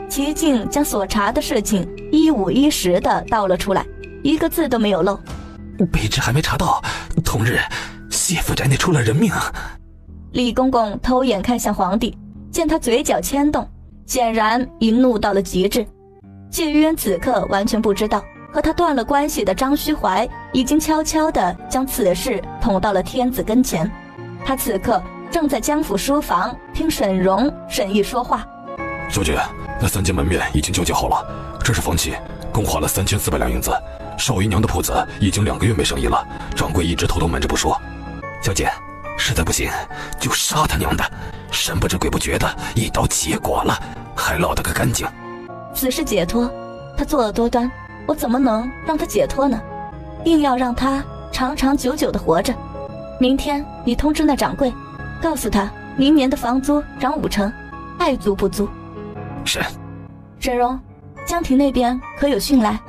齐静将所查的事情一五一十地道了出来，一个字都没有漏。卑职还没查到，同日谢府宅内出了人命。李公公偷眼看向皇帝，见他嘴角牵动，显然已怒到了极致。谢玉渊此刻完全不知道，和他断了关系的张须怀已经悄悄地将此事捅到了天子跟前。他此刻正在江府书房听沈荣、沈毅说话。小姐，那3间门面已经交接好了，这是房契，共花了3400两银子。少姨娘的铺子已经2个月没生意了，掌柜一直偷偷瞒着不说。小姐，实在不行就杀他娘的，神不知鬼不觉的一刀结果了，还落得个干净。此事解脱，他作恶多端，我怎么能让他解脱呢？硬要让他长长久久的活着。明天你通知那掌柜，告诉他明年的房租涨5成，爱租不租。是。沈荣，江亭那边可有讯来？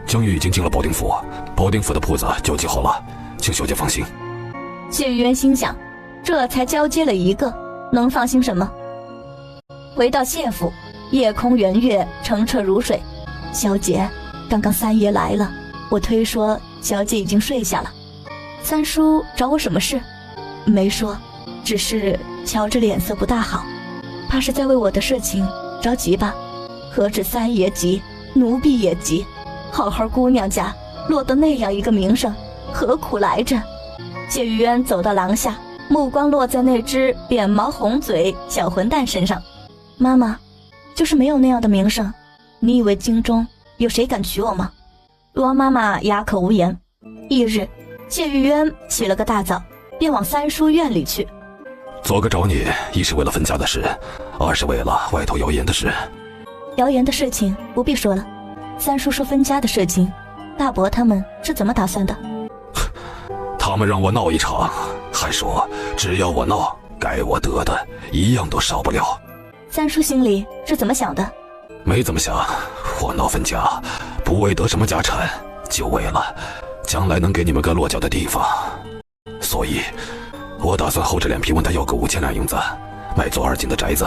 江玉已经进了保定府，保定府的铺子交接好了，请小姐放心。谢玉渊心想，这才交接了一个，能放心什么？回到谢府，夜空圆月，澄澈如水。小姐，刚刚三爷来了，我推说小姐已经睡下了。三叔找我什么事？没说，只是瞧着脸色不大好，怕是在为我的事情着急吧。何止三爷急，奴婢也急，好好姑娘家落得那样一个名声，何苦来着？谢玉渊走到廊下，目光落在那只扁毛红嘴小混蛋身上。妈妈，就是没有那样的名声，你以为京中有谁敢娶我吗？罗妈妈哑口无言。翌日，谢玉渊起了个大早，便往三叔院里去。昨个找你，一是为了分家的事，二是为了外头谣言的事。谣言的事情不必说了，三叔说分家的事情，大伯他们是怎么打算的？他们让我闹一场，还说只要我闹，该我得的一样都少不了。三叔心里是怎么想的？没怎么想，我闹分家不为得什么家产，就为了将来能给你们个落脚的地方。所以我打算厚着脸皮问他要个5000两银子，买座2进的宅子。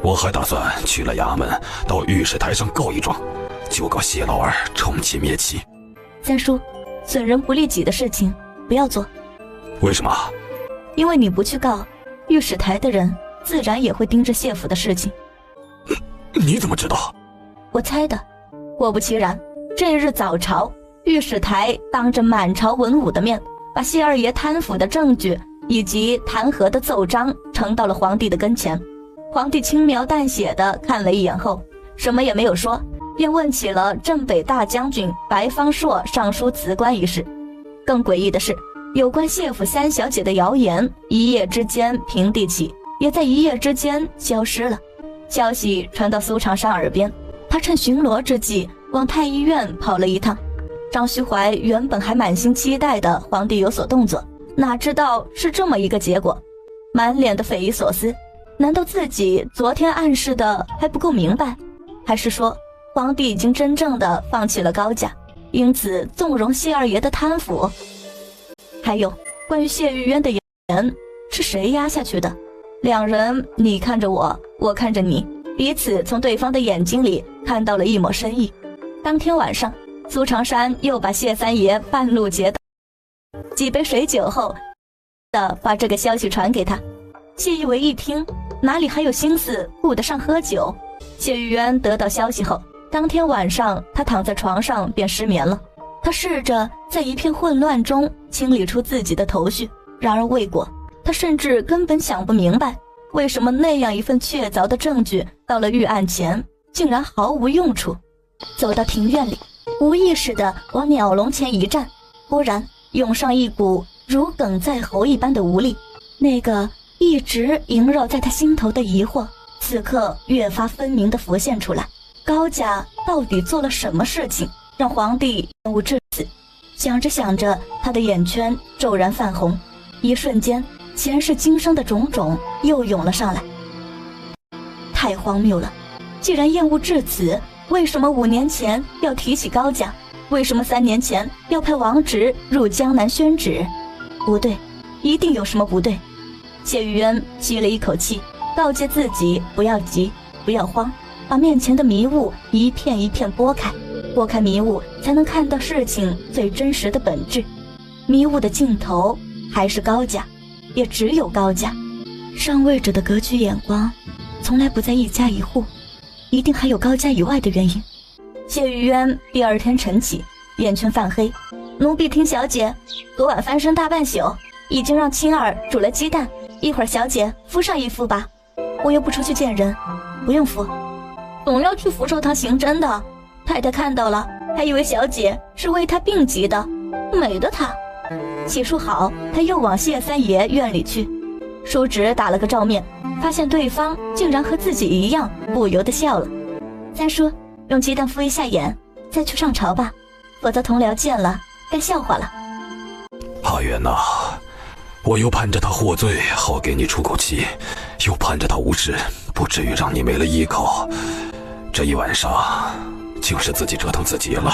我还打算去了衙门，到御史台上告一状，就告谢老二充其灭妻。三叔，损人不利己的事情不要做。为什么？因为你不去告，御史台的人自然也会盯着谢府的事情。你怎么知道？我猜的。果不其然，这日早朝，御史台当着满朝文武的面，把谢二爷贪腐的证据以及弹劾的奏章呈到了皇帝的跟前。皇帝轻描淡写地看了一眼后，什么也没有说，便问起了镇北大将军白方朔上书辞官一事。更诡异的是，有关谢府三小姐的谣言一夜之间平地起，也在一夜之间消失了。消息传到苏长山耳边，他趁巡逻之际往太医院跑了一趟。张须怀原本还满心期待的皇帝有所动作，哪知道是这么一个结果，满脸的匪夷所思。难道自己昨天暗示的还不够明白？还是说皇帝已经真正的放弃了高价，因此纵容谢二爷的贪腐？还有关于谢玉渊的言是谁压下去的？两人你看着我，我看着你，彼此从对方的眼睛里看到了一抹深意。当天晚上，苏长山又把谢三爷半路截到，几杯水酒后的把这个消息传给他。谢一为一听，哪里还有心思顾得上喝酒？谢玉渊得到消息后，当天晚上他躺在床上便失眠了。他试着在一片混乱中清理出自己的头绪，然而未果。他甚至根本想不明白，为什么那样一份确凿的证据到了预案前竟然毫无用处。走到庭院里，无意识地往鸟笼前一站，忽然涌上一股如鲠在喉一般的无力。那个一直萦绕在他心头的疑惑，此刻越发分明地浮现出来。高家到底做了什么事情，让皇帝厌恶至此？想着想着，他的眼圈骤然泛红，一瞬间，前世今生的种种又涌了上来。太荒谬了！既然厌恶至此，为什么5年前要提起高家？为什么3年前要派王直入江南宣旨？不对，一定有什么不对。谢玉渊吸了一口气，告诫自己不要急，不要慌，把面前的迷雾一片一片拨开，拨开迷雾，才能看到事情最真实的本质。迷雾的尽头还是高家，也只有高家。上位者的格局眼光从来不在一家一户，一定还有高家以外的原因。谢玉渊第二天晨起，眼圈泛黑。奴婢听小姐，昨晚翻身大半宿，已经让青儿煮了鸡蛋，一会儿小姐敷上一敷吧。我又不出去见人，不用敷。总要去福寿堂行针的，太太看到了，还以为小姐是为她病急的，美的她。洗漱好，他又往谢三爷院里去。叔侄打了个照面，发现对方竟然和自己一样，不由得笑了。三叔，用鸡蛋敷一下眼，再去上朝吧，否则同僚见了该笑话了。阿元呐，我又盼着他获罪，好给你出口气，又盼着他无事，不至于让你没了依靠。这一晚上，竟是自己折腾自己了。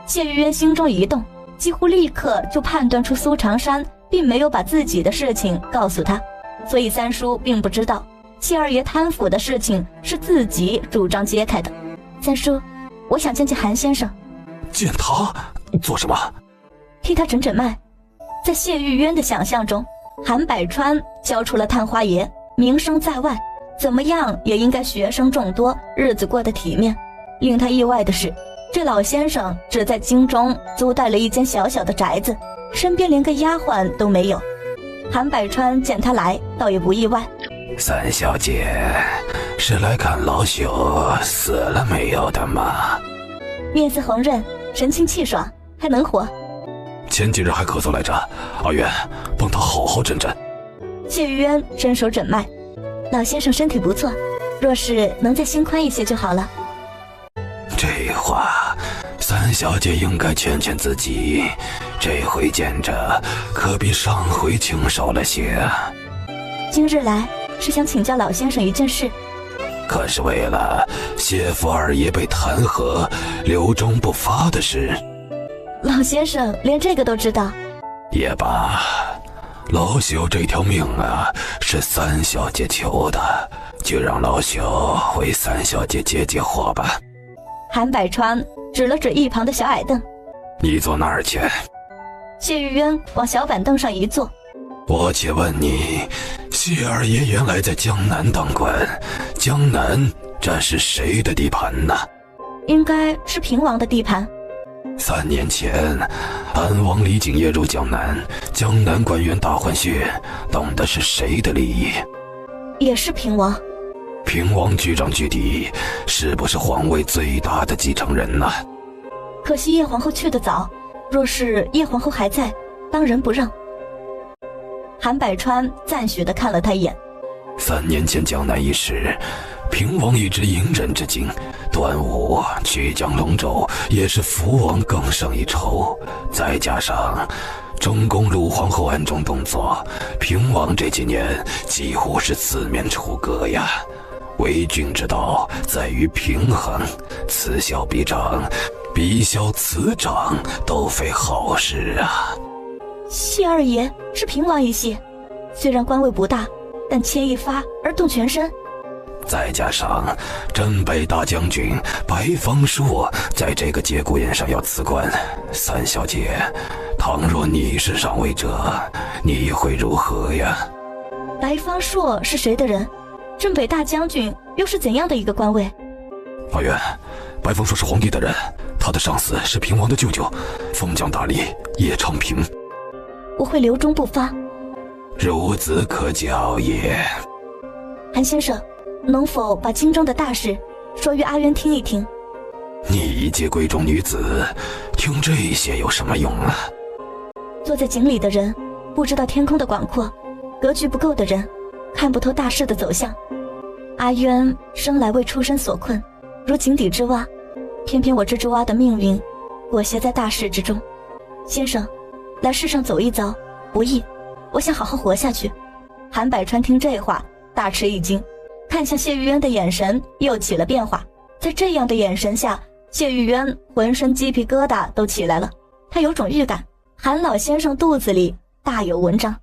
谢玉渊心中一动，几乎立刻就判断出苏长山并没有把自己的事情告诉他，所以三叔并不知道谢二爷贪腐的事情是自己主张揭开的。三叔，我想见见韩先生。见他做什么？替他诊诊脉。在谢玉渊的想象中，韩百川交出了探花爷，名声在外，怎么样也应该学生众多，日子过得体面。令他意外的是，这老先生只在京中租带了一间小小的宅子，身边连个丫鬟都没有。韩百川见他来，倒也不意外。三小姐是来看老朽死了没有的吗？面色红润，神清气爽，还能活。前几日还咳嗽来着，阿元帮他好好诊诊。谢玉渊伸手诊脉，老先生身体不错，若是能再心宽一些就好了。这话三小姐应该劝劝自己，这回见着可比上回轻少了些。今日来是想请教老先生一件事，可是为了谢府二爷被弹劾留中不发的事。老先生连这个都知道。也罢，老朽这条命啊，是三小姐求的，就让老朽为三小姐解解惑吧。韩百川指了指一旁的小矮凳，你坐那儿去。谢玉渊往小板凳上一坐。我且问你，谢二爷原来在江南当官，江南这是谁的地盘呢？应该是平王的地盘。3年前，安王李景业入江南，江南官员大换血，动的是谁的利益？也是平王。平王居长居嫡，是不是皇位最大的继承人呢？可惜叶皇后去得早，若是叶皇后还在，当仁不让。韩百川赞许地看了他一眼。3年前江南一事，平王一直隐忍至今，端午去江龙舟也是福王更胜一筹，再加上中宫鲁皇后暗中动作，平王这几年几乎是四面楚歌呀。为君之道在于平衡，此消彼长，彼消此长，都非好事啊。谢二爷是平王一系，虽然官位不大，但牵一发而动全身。再加上镇北大将军白方硕在这个节骨眼上要辞官，三小姐，倘若你是上位者，你会如何呀？白方硕是谁的人？镇北大将军又是怎样的一个官位？阿元，白方硕是皇帝的人，他的上司是平王的舅舅，封疆大吏叶长平。我会留中不发。孺子可教也。韩先生，能否把京中的大事说与阿渊听一听？你一介闺中女子，听这些有什么用啊？坐在井里的人，不知道天空的广阔，格局不够的人，看不透大事的走向。阿渊生来为出身所困，如井底之蛙，偏偏我这只蛙的命运裹挟在大事之中。先生，来世上走一遭不易，我想好好活下去。韩百川听这话大吃一惊，看向谢玉渊的眼神又起了变化。在这样的眼神下，谢玉渊浑身鸡皮疙瘩都起来了。他有种预感，韩老先生肚子里大有文章。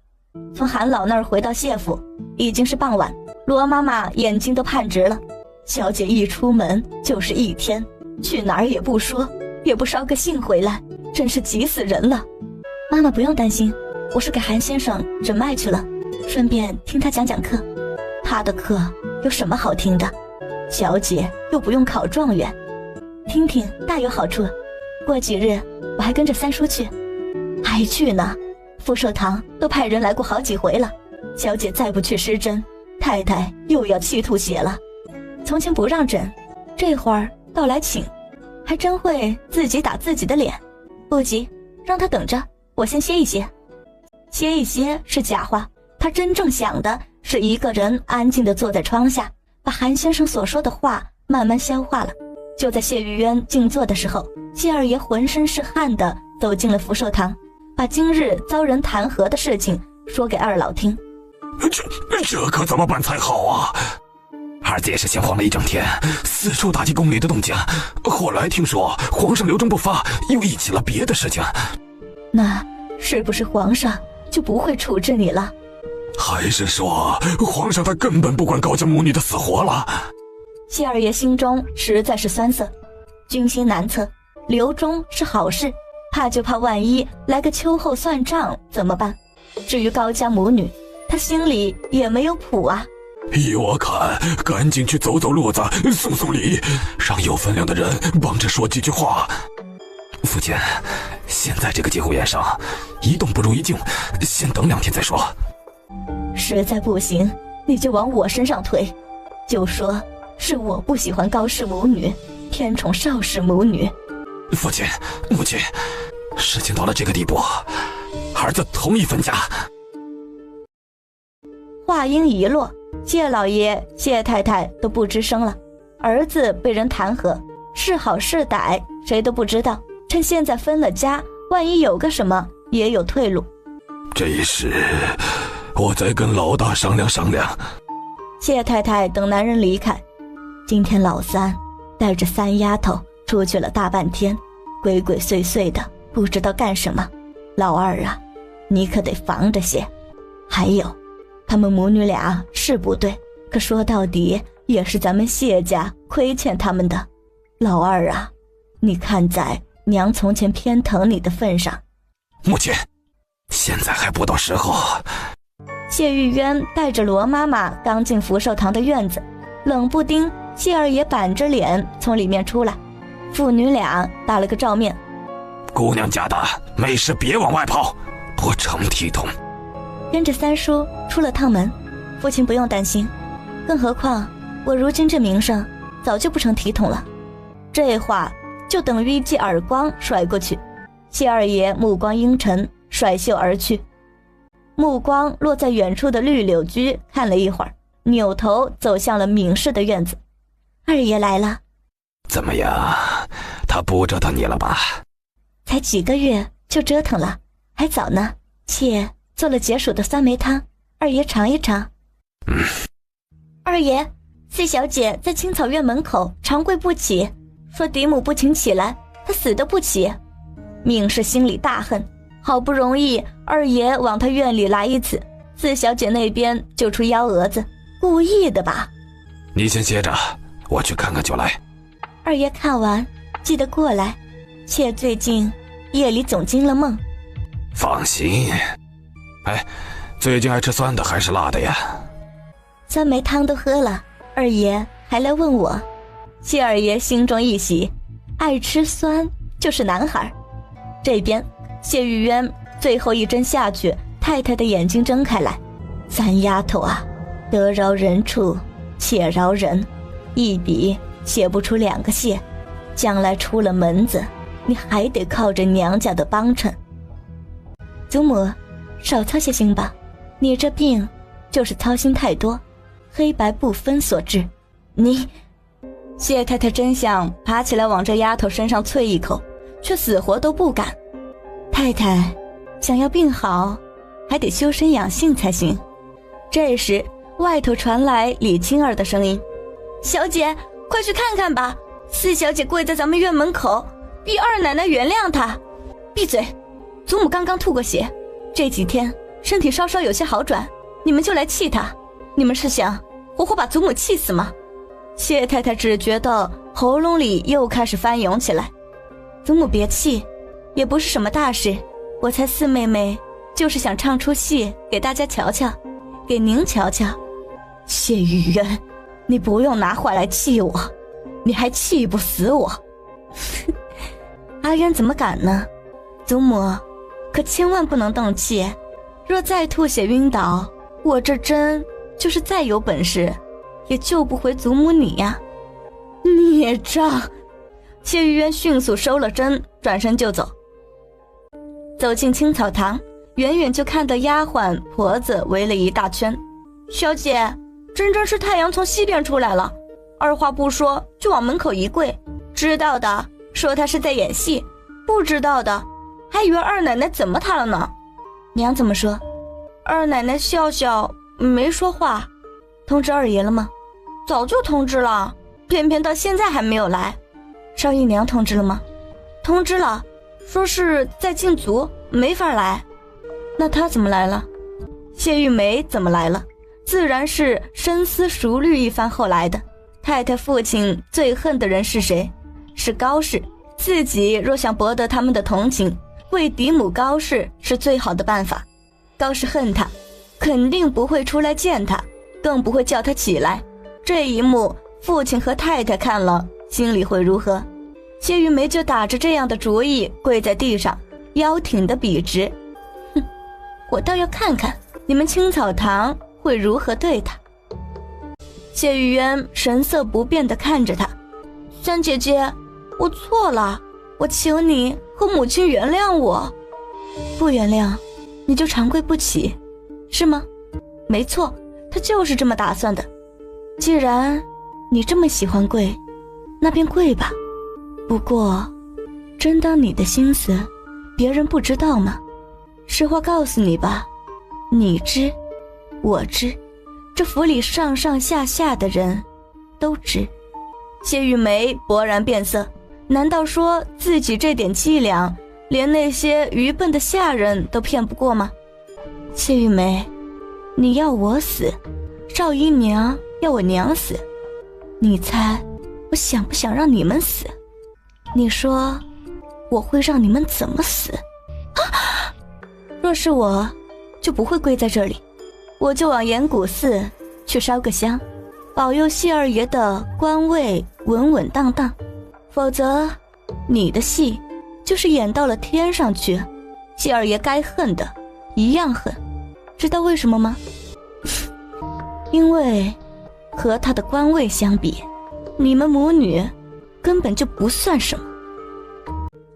从韩老那儿回到谢府，已经是傍晚，罗妈妈眼睛都盼直了。小姐一出门就是一天，去哪儿也不说，也不捎个信回来，真是急死人了。妈妈不用担心，我是给韩先生诊脉去了，顺便听他讲讲课。他的课有什么好听的？小姐又不用考状元，听听大有好处。过几日我还跟着三叔去。还去呢？福寿堂都派人来过好几回了，小姐再不去施针，太太又要气吐血了。从前不让诊，这会儿倒来请，还真会自己打自己的脸。不急，让他等着，我先歇一歇。歇一歇是假话，他真正想的是一个人安静地坐在窗下，把韩先生所说的话慢慢消化了。就在谢玉渊静坐的时候，谢二爷浑身是汗地走进了福寿堂，把今日遭人弹劾的事情说给二老听。这可怎么办才好啊？儿子也是闲晃了一整天，四处打击宫里的动静，后来听说皇上留中不发，又忆起了别的事情。那是不是皇上就不会处置你了？还是说皇上他根本不管高家母女的死活了？谢二爷心中实在是酸涩，军心难测，留中是好事，怕就怕万一来个秋后算账怎么办？至于高家母女，他心里也没有谱啊。依我看，赶紧去走走路子，送送礼，让有分量的人帮着说几句话。父亲，现在这个节骨眼上，一动不如一静，先等2天再说。实在不行，你就往我身上推，就说是我不喜欢高氏母女，偏宠邵氏母女。父亲，母亲，事情到了这个地步，儿子同意分家。话音一落，谢老爷、谢太太都不吱声了。儿子被人弹劾，是好是歹，谁都不知道。趁现在分了家，万一有个什么，也有退路。这事我再跟老大商量商量。谢太太等男人离开，今天老三带着3丫头出去了大半天，鬼鬼祟祟的，不知道干什么。老二啊，你可得防着些。还有，他们母女俩是不对，可说到底也是咱们谢家亏欠他们的。老二啊，你看在娘从前偏疼你的份上。母亲，现在还不到时候。谢玉渊带着罗妈妈刚进福寿堂的院子，冷不丁谢二爷板着脸从里面出来，父女俩打了个照面。姑娘家的，没事别往外跑，不成体统。跟着三叔出了趟门，父亲不用担心，更何况我如今这名声早就不成体统了。这话就等于一记耳光甩过去。谢二爷目光阴沉，甩袖而去，目光落在远处的绿柳居，看了一会儿，扭头走向了闵氏的院子。二爷来了。怎么样，他不折腾你了吧？才几个月就折腾了，还早呢。妾做了解暑的酸梅汤，二爷尝一尝。二爷，四小姐在青草院门口长跪不起，说嫡母不请起来，她死都不起。闵氏心里大恨，好不容易二爷往他院里来一次，四小姐那边就出幺蛾子，故意的吧？你先歇着，我去看看就来。二爷看完记得过来，妾最近夜里总惊了梦。放心。哎，最近爱吃酸的还是辣的呀？酸梅汤都喝了，二爷还来问我。谢二爷心中一喜，爱吃酸就是男孩。这边谢玉渊最后一针下去，太太的眼睛睁开来。三丫头啊，得饶人处且饶人，一笔写不出2个谢，将来出了门子，你还得靠着娘家的帮衬。祖母，少操些心吧，你这病就是操心太多，黑白不分所致。你……谢太太真想爬起来往这丫头身上啐一口，却死活都不敢。太太想要病好，还得修身养性才行。这时外头传来李青儿的声音：小姐，快去看看吧，四小姐跪在咱们院门口，逼二奶奶原谅她。闭嘴，祖母刚刚吐过血，这几天身体稍稍有些好转，你们就来气她，你们是想活活把祖母气死吗？谢太太只觉得喉咙里又开始翻涌起来。祖母别气，也不是什么大事，我猜四妹妹就是想唱出戏给大家瞧瞧，给您瞧瞧。谢玉渊，你不用拿话来气我，你还气不死我。阿渊怎么敢呢？祖母可千万不能动气，若再吐血晕倒，我这针就是再有本事也救不回祖母你呀。孽障！谢玉渊迅速收了针，转身就走。走进青草堂，远远就看到丫鬟婆子围了一大圈。小姐，真真是太阳从西边出来了，二话不说就往门口一跪，知道的说她是在演戏，不知道的还以为二奶奶怎么她了呢。娘怎么说？二奶奶笑笑没说话。通知二爷了吗？早就通知了，偏偏到现在还没有来。少姨娘通知了吗？通知了，说是在禁足，没法来。那她怎么来了？谢玉梅怎么来了？自然是深思熟虑一番后来的。太太父亲最恨的人是谁？是高氏。自己若想博得他们的同情，为嫡母高氏是最好的办法。高氏恨他，肯定不会出来见他，更不会叫他起来。这一幕，父亲和太太看了，心里会如何？谢玉梅就打着这样的主意，跪在地上，腰挺得笔直。哼，我倒要看看你们青草堂会如何对他。谢玉渊神色不变地看着他。三姐姐，我错了，我求你和母亲原谅我。不原谅，你就长跪不起，是吗？没错，他就是这么打算的。既然你这么喜欢跪，那便跪吧。不过，真当你的心思，别人不知道吗？实话告诉你吧，你知，我知，这府里上上下下的人都知。谢玉梅勃然变色，难道说自己这点伎俩，连那些愚笨的下人都骗不过吗？谢玉梅，你要我死，少姨娘要我娘死，你猜我想不想让你们死？你说我会让你们怎么死？啊！若是我，就不会跪在这里，我就往岩谷寺去烧个香，保佑谢二爷的官位稳稳当当。否则，你的戏就是演到了天上去，谢二爷该恨的一样恨。知道为什么吗？因为和他的官位相比，你们母女根本就不算什么。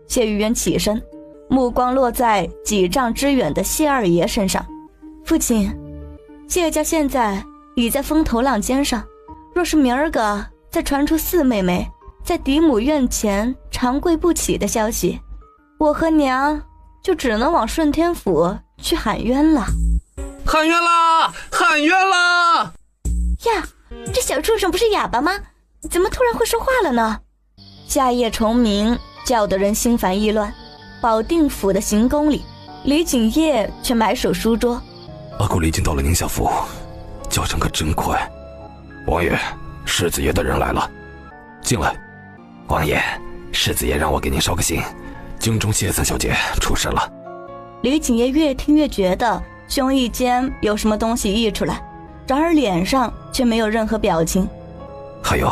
谢玉渊起身，目光落在几丈之远的谢二爷身上。父亲，谢家现在已在风头浪尖上，若是明儿个再传出四妹妹在嫡母院前长跪不起的消息，我和娘就只能往顺天府去喊冤了。喊冤啦！喊冤啦！呀，这小畜生不是哑巴吗？怎么突然会说话了呢？夏夜虫鸣，叫得人心烦意乱。保定府的行宫里，李景业却埋首书桌。阿姑已经到了宁夏府，叫声可真快。王爷，世子爷的人来了，进来。王爷，世子爷让我给您捎个信，京中谢三小姐出事了。李景业越听越觉得胸臆间有什么东西溢出来，然而脸上却没有任何表情。还有，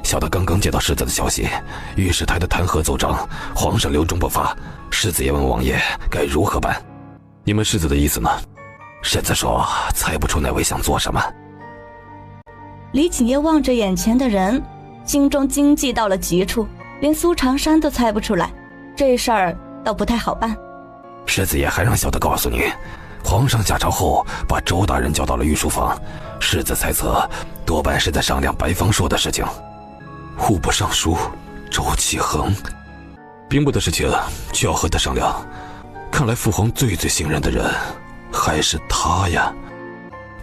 小的刚刚接到世子的消息，御史台的弹劾奏章，皇上刘重不发，世子爷问王爷该如何办。你们世子的意思呢？世子说猜不出那位想做什么。李景业望着眼前的人，心中惊悸到了极处，连苏长山都猜不出来，这事儿倒不太好办。世子爷还让小的告诉你，皇上下诏后把周大人叫到了御书房，世子猜测多半是在商量白方朔的事情。户部尚书周启恒，兵部的事情就要和他商量，看来父皇最信任的人还是他呀。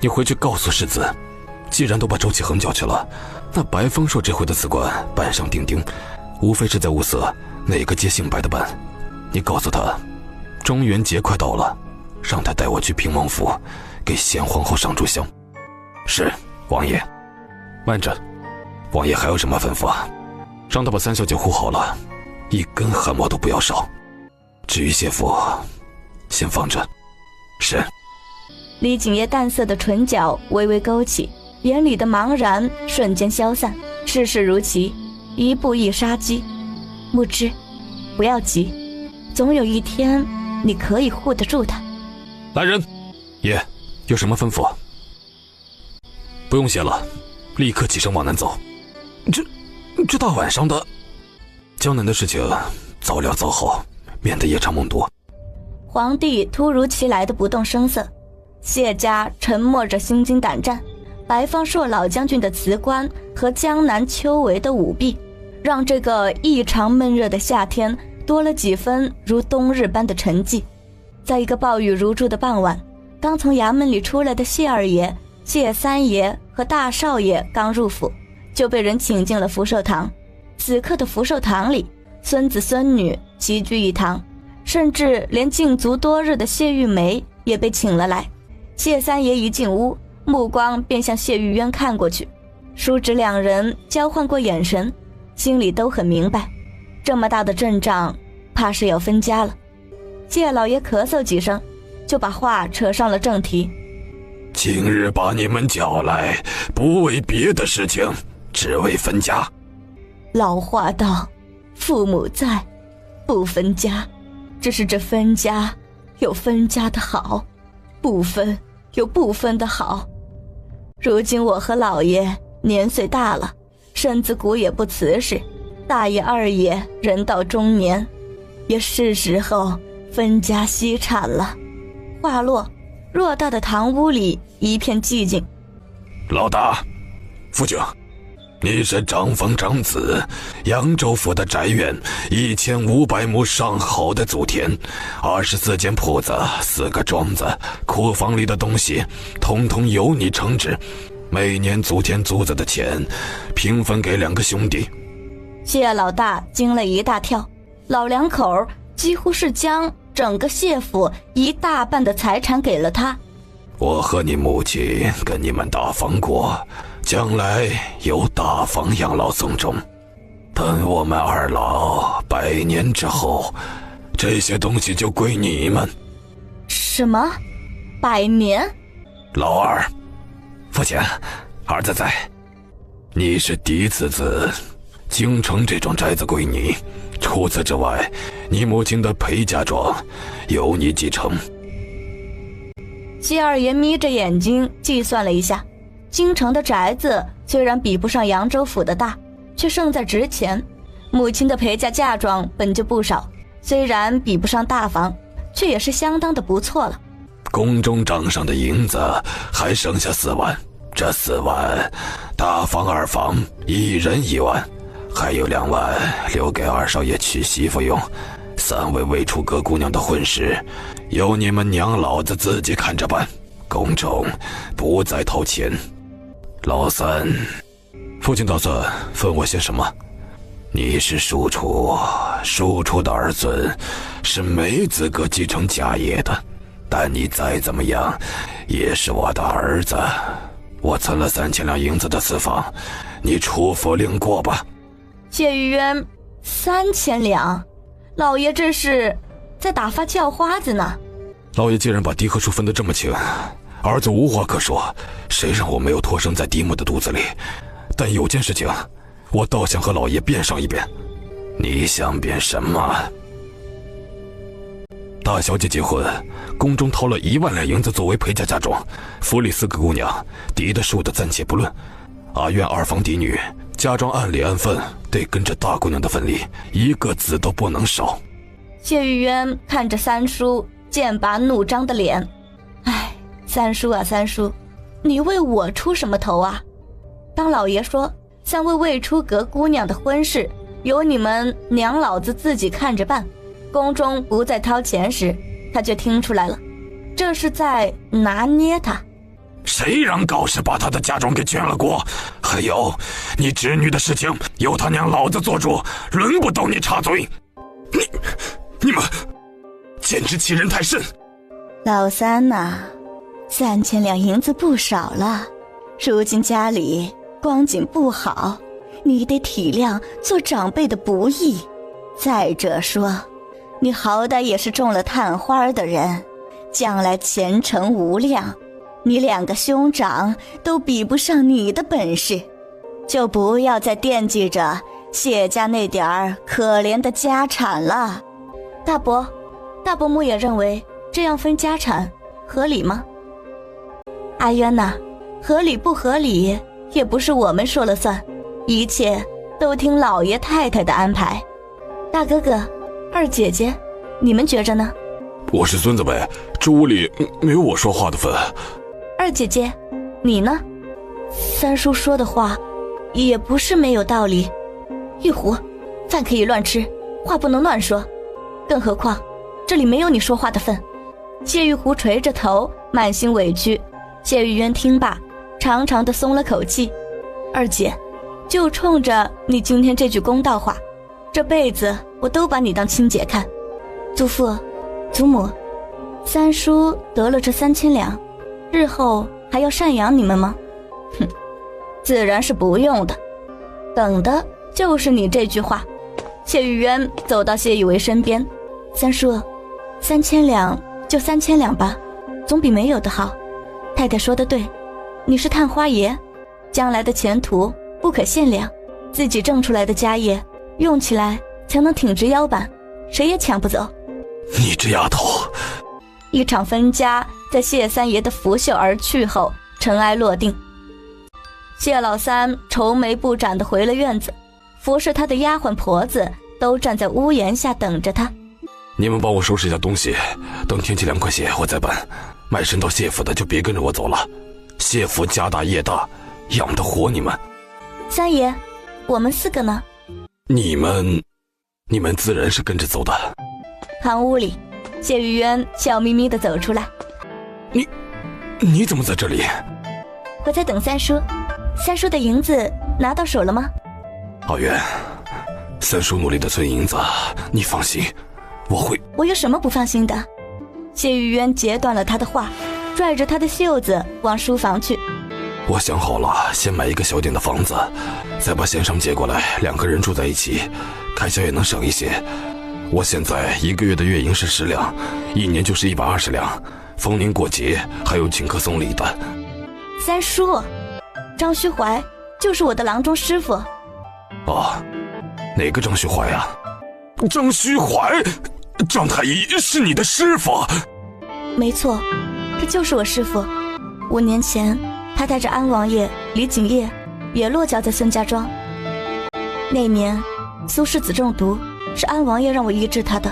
你回去告诉世子，既然都把周启恒叫去了，那白方朔这回的辞官板上钉钉，无非是在物色哪个接姓白的办。你告诉他，中元节快到了，让他带我去平王府给先皇后上炷香。是，王爷。慢着，王爷还有什么吩咐啊？让他把三小姐护好了，一根汗毛都不要少。至于谢父，先放着。是。李景业淡色的唇角微微勾起，眼里的茫然瞬间消散。事事如棋，一步一杀机。木之，不要急，总有一天你可以护得住他。来人，爷，有什么吩咐？不用谢了，立刻起身往南走。这大晚上的，江南的事情早料早好，免得夜长梦多。皇帝突如其来的不动声色，谢家沉默着，心惊胆战。白方朔老将军的辞官和江南秋闱的舞弊，让这个异常闷热的夏天多了几分如冬日般的沉寂。在一个暴雨如注的傍晚，刚从衙门里出来的谢二爷、谢三爷和大少爷刚入府，就被人请进了福寿堂。此刻的福寿堂里，孙子孙女齐聚一堂，甚至连禁足多日的谢玉梅也被请了来。谢三爷一进屋，目光便向谢玉渊看过去，叔侄两人交换过眼神，心里都很明白，这么大的阵仗，怕是要分家了。谢老爷咳嗽几声，就把话扯上了正题。今日把你们叫来，不为别的事情，只为分家。老话道，父母在，不分家。只是这分家有分家的好，不分有不分的好。如今我和老爷年岁大了，身子骨也不瓷实，大爷二爷人到中年，也是时候分家析产了。话落，偌大的堂屋里一片寂静。老大，父亲，你是长房长子，扬州府的宅院1500亩上好的祖田，24间铺子，4个庄子，库房里的东西统统由你承制，每年祖田租子的钱平分给2个兄弟。谢老大惊了一大跳，老两口几乎是将整个谢府一大半的财产给了他。我和你母亲跟你们大方过，将来有大方养老送终。等我们二老100年之后，这些东西就归你们。什么？100年？老二，父亲，儿子在。你是嫡次子，京城这幢宅子归你，除此之外，你母亲的裴家庄由你继承。谢二爷眯着眼睛计算了一下，京城的宅子虽然比不上扬州府的大，却胜在值钱。母亲的裴家嫁妆本就不少，虽然比不上大房，却也是相当的不错了。宫中账上的银子还剩下4万，这4万，大房二房一人1万，还有2万留给二少爷娶媳妇用。3位未出阁姑娘的婚事，由你们娘老子自己看着办，宫中不再掏钱。老三，父亲打算分我些什么？你是庶出，庶出的儿孙是没资格继承家业的，但你再怎么样也是我的儿子。我存了3000两银子的私房，你出府领过吧。谢玉渊，3000两，老爷这是在打发叫花子呢。老爷既然把嫡和叔分得这么清，儿子无话可说，谁让我没有托生在嫡母的肚子里？但有件事情，我倒想和老爷辩上一辩。你想辩什么？大小姐结婚，宫中掏了1万两银子作为陪嫁嫁妆，府里4个姑娘，嫡的庶的暂且不论，阿院二房嫡女，嫁妆按理按份得跟着大姑娘的份例，一个子都不能少。谢玉渊看着三叔剑拔弩张的脸，唉，三叔啊三叔，你为我出什么头啊？当老爷说3位未出阁姑娘的婚事由你们娘老子自己看着办，宫中不再掏钱时，他就听出来了，这是在拿捏他。谁让告示把他的嫁妆给圈了锅？还有，你侄女的事情由他娘老子做主，轮不到你插嘴。你们简直欺人太甚！老三呐，3000两银子不少了，如今家里光景不好，你得体谅做长辈的不易。再者说，你好歹也是中了探花的人，将来前程无量，你2个兄长都比不上你的本事，就不要再惦记着谢家那点儿可怜的家产了。大伯母也认为这样分家产合理吗？阿渊呐，合理不合理也不是我们说了算，一切都听老爷太太的安排。大哥哥，二姐姐，你们觉着呢？我是孙子辈，这屋里没有我说话的份。二姐姐，你呢？三叔说的话也不是没有道理。玉壶，饭可以乱吃，话不能乱说，更何况这里没有你说话的份。谢玉壶垂着头，满心委屈。谢玉渊听罢，长长的松了口气。二姐，就冲着你今天这句公道话，这辈子我都把你当亲姐看。祖父祖母，三叔得了这3000两，日后还要赡养你们吗？哼，自然是不用的，等的就是你这句话。谢玉渊走到谢玉为身边，三叔，3000两就3000两吧，总比没有的好。太太说的对，你是探花爷，将来的前途不可限量，自己挣出来的家业用起来才能挺直腰板，谁也抢不走。你这丫头！一场分家在谢三爷的拂袖而去后尘埃落定。谢老三愁眉不展地回了院子，服侍他的丫鬟婆子都站在屋檐下等着他。你们帮我收拾一下东西，等天气凉快些我再搬。卖身到谢府的就别跟着我走了，谢府家大业大，养得活你们。三爷，我们4个呢？你们自然是跟着走的。堂屋里，谢玉渊笑眯眯地走出来。你怎么在这里？我在等三叔。三叔的银子拿到手了吗？阿渊，三叔努力的存银子，你放心，我会。我有什么不放心的？谢玉渊截断了他的话，拽着他的袖子往书房去。我想好了，先买一个小点的房子，再把先生接过来，2个人住在一起，开销也能省一些。我现在1个月的月银是10两，1年就是120两，逢年过节还有请客送礼的。三叔，张虚怀就是我的郎中师傅。哦，哪个张虚怀呀？张虚怀？张太医是你的师傅？没错，这就是我师傅。5年前，他带着安王爷、李景业也落脚在孙家庄。那年，苏世子中毒，是安王爷让我医治他的。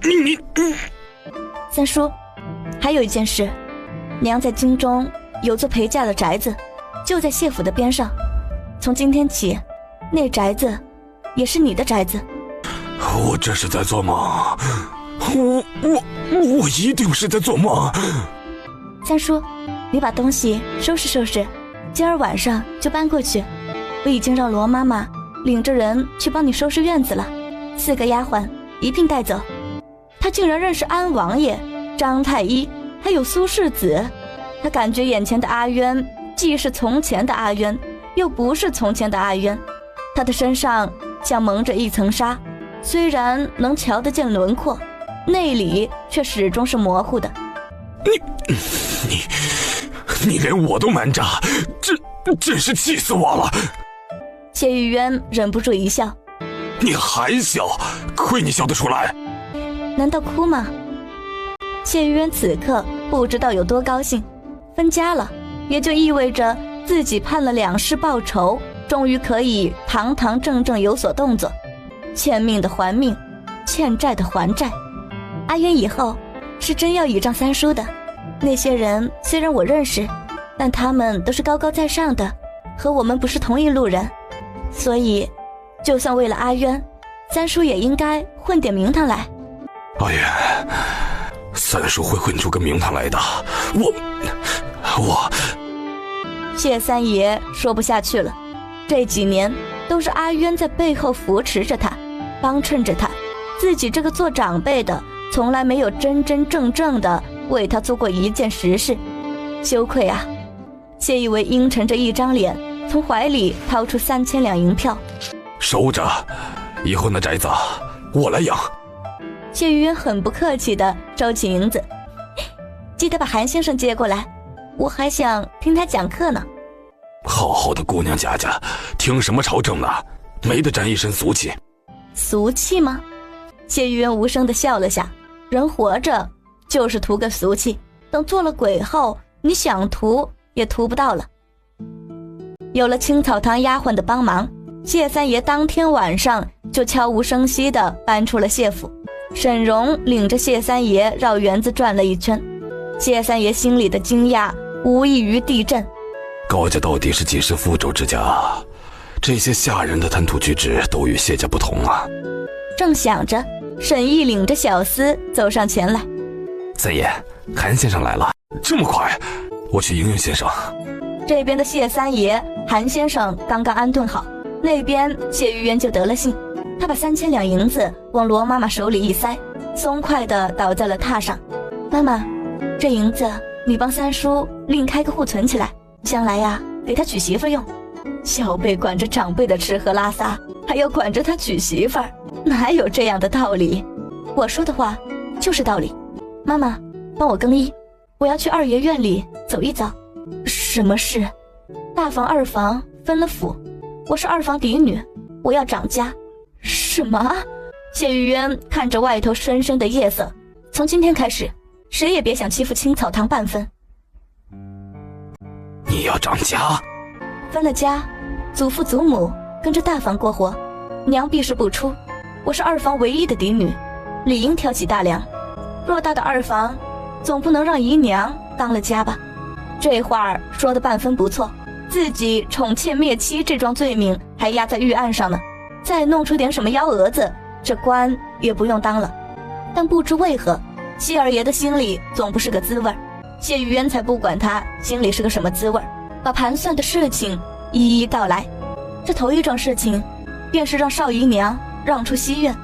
你三叔，还有一件事，娘在京中有座陪嫁的宅子，就在谢府的边上。从今天起，那宅子也是你的宅子。我这是在做梦，我一定是在做梦。三叔，你把东西收拾收拾，今儿晚上就搬过去。我已经让罗妈妈领着人去帮你收拾院子了，4个丫鬟一并带走。她竟然认识安王爷、张太医，还有苏世子。她感觉眼前的阿渊既是从前的阿渊，又不是从前的阿渊。他的身上像蒙着一层纱，虽然能瞧得见轮廓，内里却始终是模糊的。你连我都瞒着，真是气死我了。谢玉渊忍不住一笑。你还笑？亏你笑得出来。难道哭吗？谢玉渊此刻不知道有多高兴，分家了，也就意味着自己盼了2世报仇，终于可以堂堂正正有所动作。欠命的还命，欠债的还债。阿渊以后是真要倚仗三叔的。那些人虽然我认识，但他们都是高高在上的，和我们不是同一路人。所以就算为了阿渊，三叔也应该混点名堂来。阿渊，三叔会混出个名堂来的。我谢三爷说不下去了。这几年都是阿渊在背后扶持着他，帮衬着他，自己这个做长辈的从来没有真真正正的为他做过一件实事。羞愧啊，谢一为阴沉着一张脸，从怀里掏出3000两银票，收着，以后那宅子我来养。谢玉渊很不客气地收起银子，记得把韩先生接过来，我还想听他讲课呢。好好的姑娘家家，听什么朝政呢？没得沾一身俗气。俗气吗？谢玉渊无声地笑了下，人活着就是图个俗气，等做了鬼后，你想图也图不到了。有了青草堂丫鬟的帮忙，谢三爷当天晚上就悄无声息地搬出了谢府。沈荣领着谢三爷绕园子转了一圈，谢三爷心里的惊讶无异于地震。高家到底是几世复仇之家，这些下人的谈吐举止都与谢家不同啊。正想着，沈毅领着小厮走上前来。三爷，韩先生来了。这么快？我去迎迎先生。这边的谢三爷、韩先生刚刚安顿好，那边谢玉渊就得了信。他把3000两银子往罗妈妈手里一塞，松快地倒在了榻上。妈妈，这银子你帮三叔另开个户存起来，将来呀给他娶媳妇用。小辈管着长辈的吃喝拉撒，还要管着他娶媳妇儿，哪有这样的道理？我说的话就是道理。妈妈，帮我更衣，我要去二爷院里走一遭。什么事？大房二房分了府，我是二房嫡女，我要掌家。什么？谢玉渊看着外头深深的夜色，从今天开始，谁也别想欺负青草堂半分。你要掌家？分了家，祖父祖母跟着大房过活，娘必是不出，我是二房唯一的嫡女，理应挑起大梁。偌大的二房，总不能让姨娘当了家吧？这话说的半分不错，自己宠妾灭妻这桩罪名还压在御案上呢，再弄出点什么幺蛾子，这官也不用当了。但不知为何，谢二爷的心里总不是个滋味，谢玉渊才不管他心里是个什么滋味，把盘算的事情一一道来。这头一桩事情，便是让少姨娘让出西院。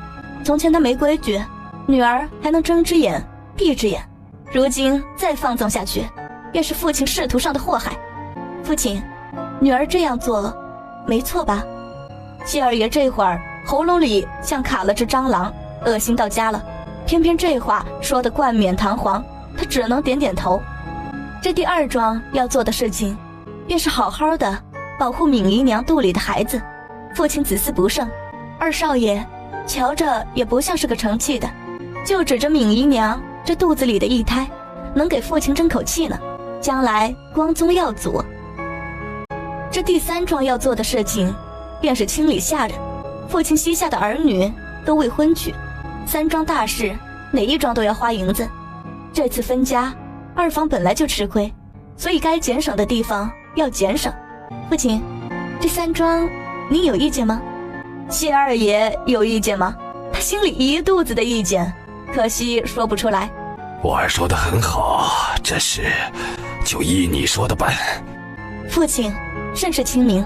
从前她没规矩，女儿还能睁只眼闭只眼，如今再放纵下去，便是父亲仕途上的祸害。父亲，女儿这样做没错吧？谢二爷这会儿喉咙里像卡了只蟑螂，恶心到家了，偏偏这话说得冠冕堂皇，他只能点点头。这第二桩要做的事情，便是好好的保护敏姨娘肚里的孩子。父亲子嗣不盛，二少爷瞧着也不像是个成器的，就指着敏姨娘这肚子里的一胎，能给父亲争口气呢，将来光宗耀祖。这第三桩要做的事情，便是清理下人。父亲膝下的儿女都未婚娶，三桩大事哪一桩都要花银子。这次分家，二房本来就吃亏，所以该减省的地方要减省。父亲，这三桩你有意见吗？谢二爷有意见吗？他心里一肚子的意见，可惜说不出来。我儿说得很好，这事就依你说的办。父亲甚是清明，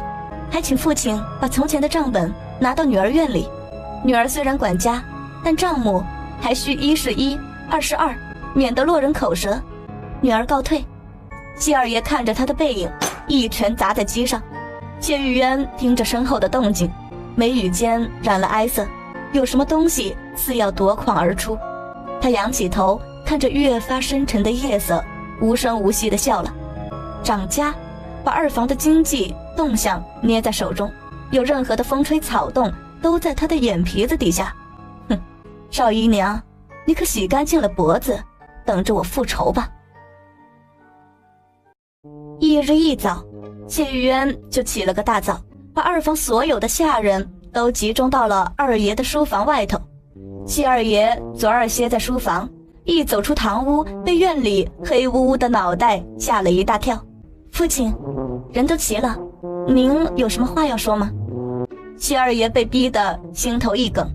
还请父亲把从前的账本拿到女儿院里。女儿虽然管家，但账目还需一是一，二是二，免得落人口舌。女儿告退。谢二爷看着他的背影，一拳砸在机上。谢玉渊听着身后的动静，眉宇间染了哀色，有什么东西似要夺眶而出。他仰起头，看着越发深沉的夜色，无声无息地笑了。掌家把二房的经济动向捏在手中，有任何的风吹草动都在他的眼皮子底下。哼，少姨娘，你可洗干净了脖子，等着我复仇吧。翌日一早，谢玉渊就起了个大早，把二房所有的下人都集中到了二爷的书房外头。谢二爷昨儿歇在书房，一走出堂屋，被院里黑乌乌的脑袋吓了一大跳。父亲，人都齐了，您有什么话要说吗？谢二爷被逼得心头一梗。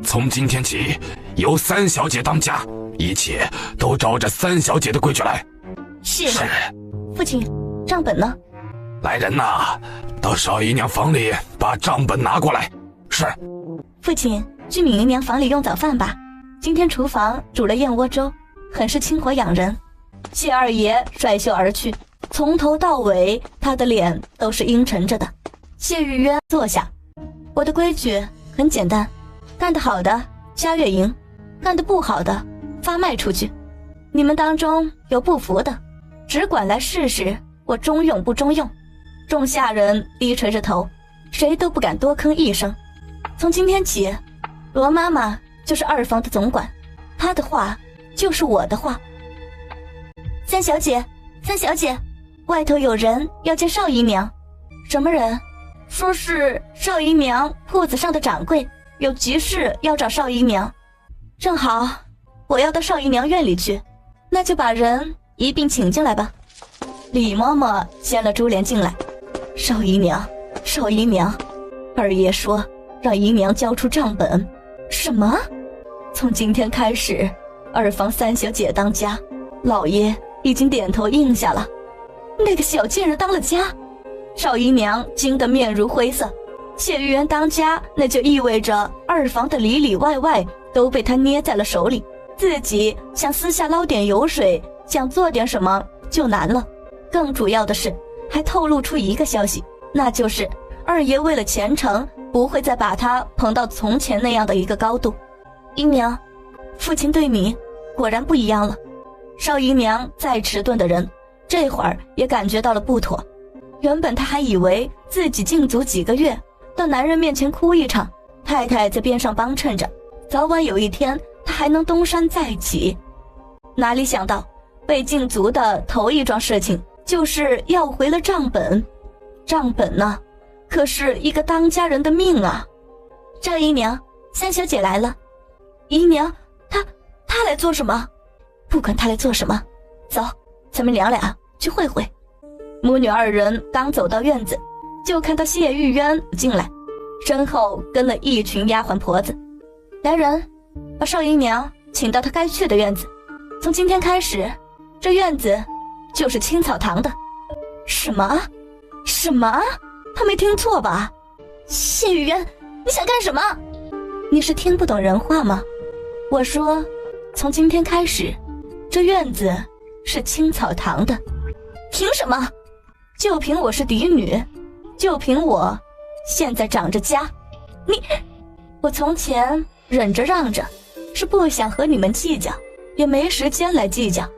从今天起，由三小姐当家，一切都照着三小姐的规矩来。是。父亲，账本呢？来人呐，到少姨娘房里把账本拿过来。是。父亲，去敏姨娘房里用早饭吧，今天厨房煮了燕窝粥，很是清火养人。谢二爷甩袖而去。从头到尾他的脸都是阴沉着的。谢玉渊坐下，我的规矩很简单，干得好的加月营，干得不好的发卖出去。你们当中有不服的，只管来试试我中用不中用。众下人低垂着头，谁都不敢多吭一声。从今天起，罗妈妈就是二房的总管，她的话就是我的话。三小姐，三小姐，外头有人要见少姨娘。什么人？说是少姨娘铺子上的掌柜，有急事要找少姨娘。正好我要到少姨娘院里去，那就把人一并请进来吧。李嬷嬷掀了珠帘进来。少姨娘，少姨娘，二爷说让姨娘交出账本。什么？从今天开始，二房三小姐当家，老爷已经点头应下了。那个小贱人当了家？少姨娘惊得面如灰色。谢玉渊当家，那就意味着二房的里里外外都被他捏在了手里，自己想私下捞点油水，想做点什么就难了。更主要的是，还透露出一个消息，那就是二爷为了前程，不会再把他捧到从前那样的一个高度。姨娘，父亲对你果然不一样了。少姨娘再迟钝的人，这会儿也感觉到了不妥。原本她还以为自己禁足几个月，到男人面前哭一场，太太在边上帮衬着，早晚有一天她还能东山再起。哪里想到被禁足的头一桩事情就是要回了账本。账本呢，可是一个当家人的命啊。赵姨娘，三小姐来了。姨娘，她来做什么？不管她来做什么，走，咱们娘俩去会会。母女二人刚走到院子，就看到谢玉渊进来，身后跟了一群丫鬟婆子。来人，把少姨娘请到她该去的院子。从今天开始，这院子就是青草堂的。什么？什么？他没听错吧？谢玉渊，你想干什么？你是听不懂人话吗？我说，从今天开始，这院子是青草堂的。凭什么？就凭我是嫡女，就凭我现在长着家。我从前忍着让着，是不想和你们计较，也没时间来计较。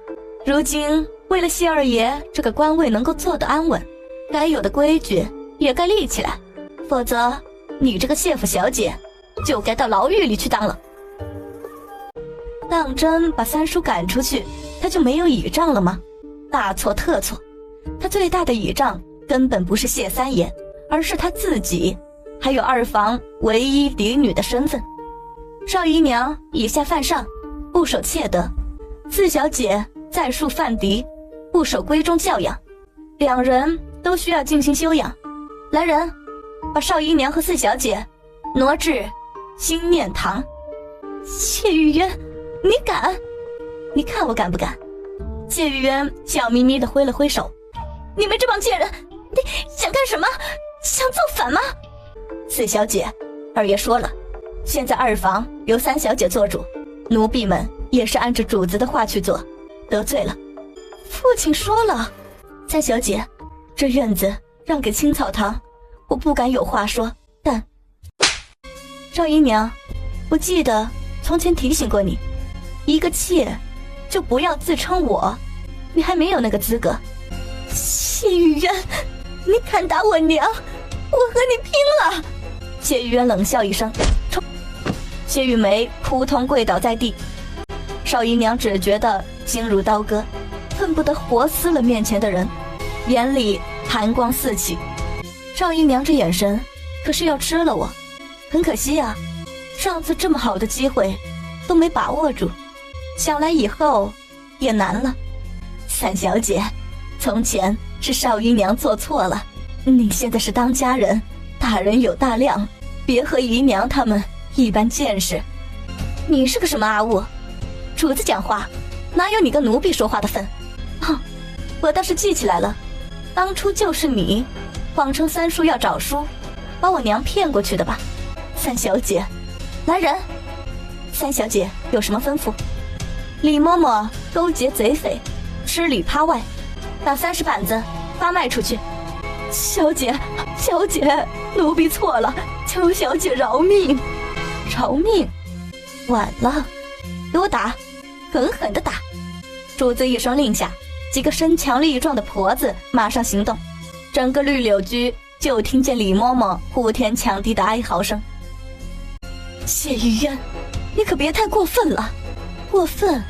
如今为了谢二爷这个官位能够做得安稳，该有的规矩也该立起来，否则你这个谢府小姐就该到牢狱里去当了。当真把三叔赶出去，他就没有倚仗了吗？大错特错，他最大的倚仗根本不是谢三爷，而是他自己，还有二房唯一嫡女的身份。少姨娘以下犯上，不守妾德；四小姐再述犯敌，不守闺中教养，两人都需要进行修养。来人，把少姨娘和四小姐挪至新念堂。谢玉渊，你敢？你看我敢不敢？谢玉渊笑眯眯地挥了挥手。你们这帮贱人，你想干什么？想造反吗？四小姐，二爷说了，现在二房由三小姐做主，奴婢们也是按着主子的话去做，得罪了。父亲说了，三小姐，这院子让给青草堂，我不敢有话说，但少姨娘，我记得从前提醒过你，一个妾就不要自称我，你还没有那个资格。谢玉渊，你敢打我娘，我和你拼了！谢玉渊冷笑一声，冲！谢玉梅扑通跪倒在地。少姨娘只觉得心如刀割，恨不得活撕了面前的人，眼里寒光四起。少姨娘这眼神可是要吃了我，很可惜啊，上次这么好的机会都没把握住，想来以后也难了。三小姐，从前是少姨娘做错了，你现在是当家人，大人有大量，别和姨娘他们一般见识。你是个什么阿物？主子讲话哪有你跟奴婢说话的份？哼，我倒是记起来了，当初就是你谎称三叔要找书，把我娘骗过去的吧？三小姐，来人！三小姐有什么吩咐？李嬷嬷勾结贼匪，吃里扒外，打30板子，发卖出去。小姐，小姐，奴婢错了，求小姐饶命！饶命！晚了，给我打，狠狠地打！主子一声令下，几个身强力壮的婆子马上行动。整个绿柳居就听见李嬷嬷呼天抢地的哀嚎声。谢玉渊，你可别太过分了，过分！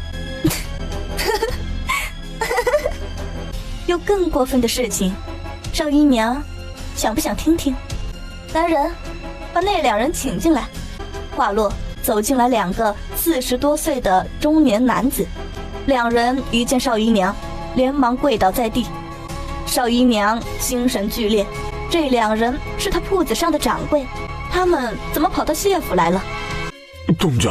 有更过分的事情，少姨娘想不想听听？来人，把那2人请进来。话落，走进来2个40多岁的中年男子，2人一见少姨娘，连忙跪倒在地。少姨娘心神剧烈，这2人是她铺子上的掌柜，他们怎么跑到谢府来了？东家，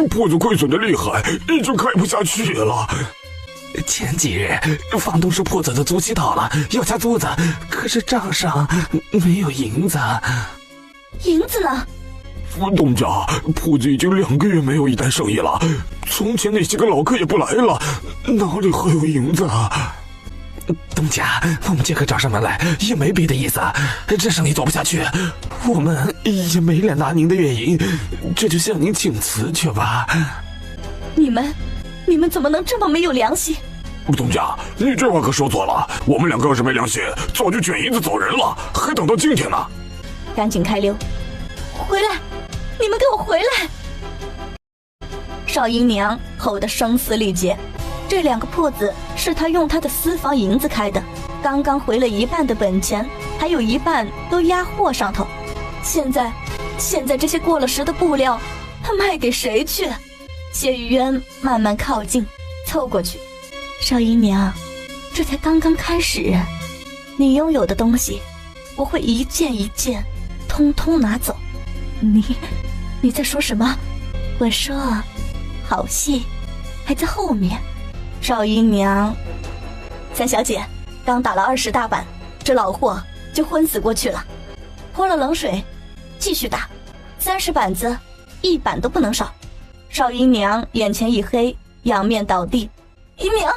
铺子亏损的厉害，已经开不下去了。前几日房东说铺子的租期到了，要加租子，可是账上没有银子。银子呢？东家，铺子已经2个月没有一单生意了，从前那些个老客也不来了，哪里还有银子啊？东家，我们这个找上门来也没别的意思，这生意做不下去，我们也没脸拿您的月银，这就向您请辞去吧。你们怎么能这么没有良心？东家，你这话可说错了，我们2个要是没良心，早就卷银子走人了，还等到今天呢。赶紧开溜！回来！你们给我回来！少姨娘吼得声嘶力竭。这2个铺子是她用她的私房银子开的，刚刚回了一半的本钱，还有一半都压货上头。现在这些过了时的布料，她卖给谁去？谢玉渊慢慢靠近，凑过去。少姨娘，这才刚刚开始，你拥有的东西，我会一件一件通通拿走。你在说什么？我说，好戏还在后面。少姨娘，三小姐刚打了20大板，这老货就昏死过去了。泼了冷水，继续打，30板子，1板都不能少。少姨娘眼前一黑，仰面倒地。姨娘！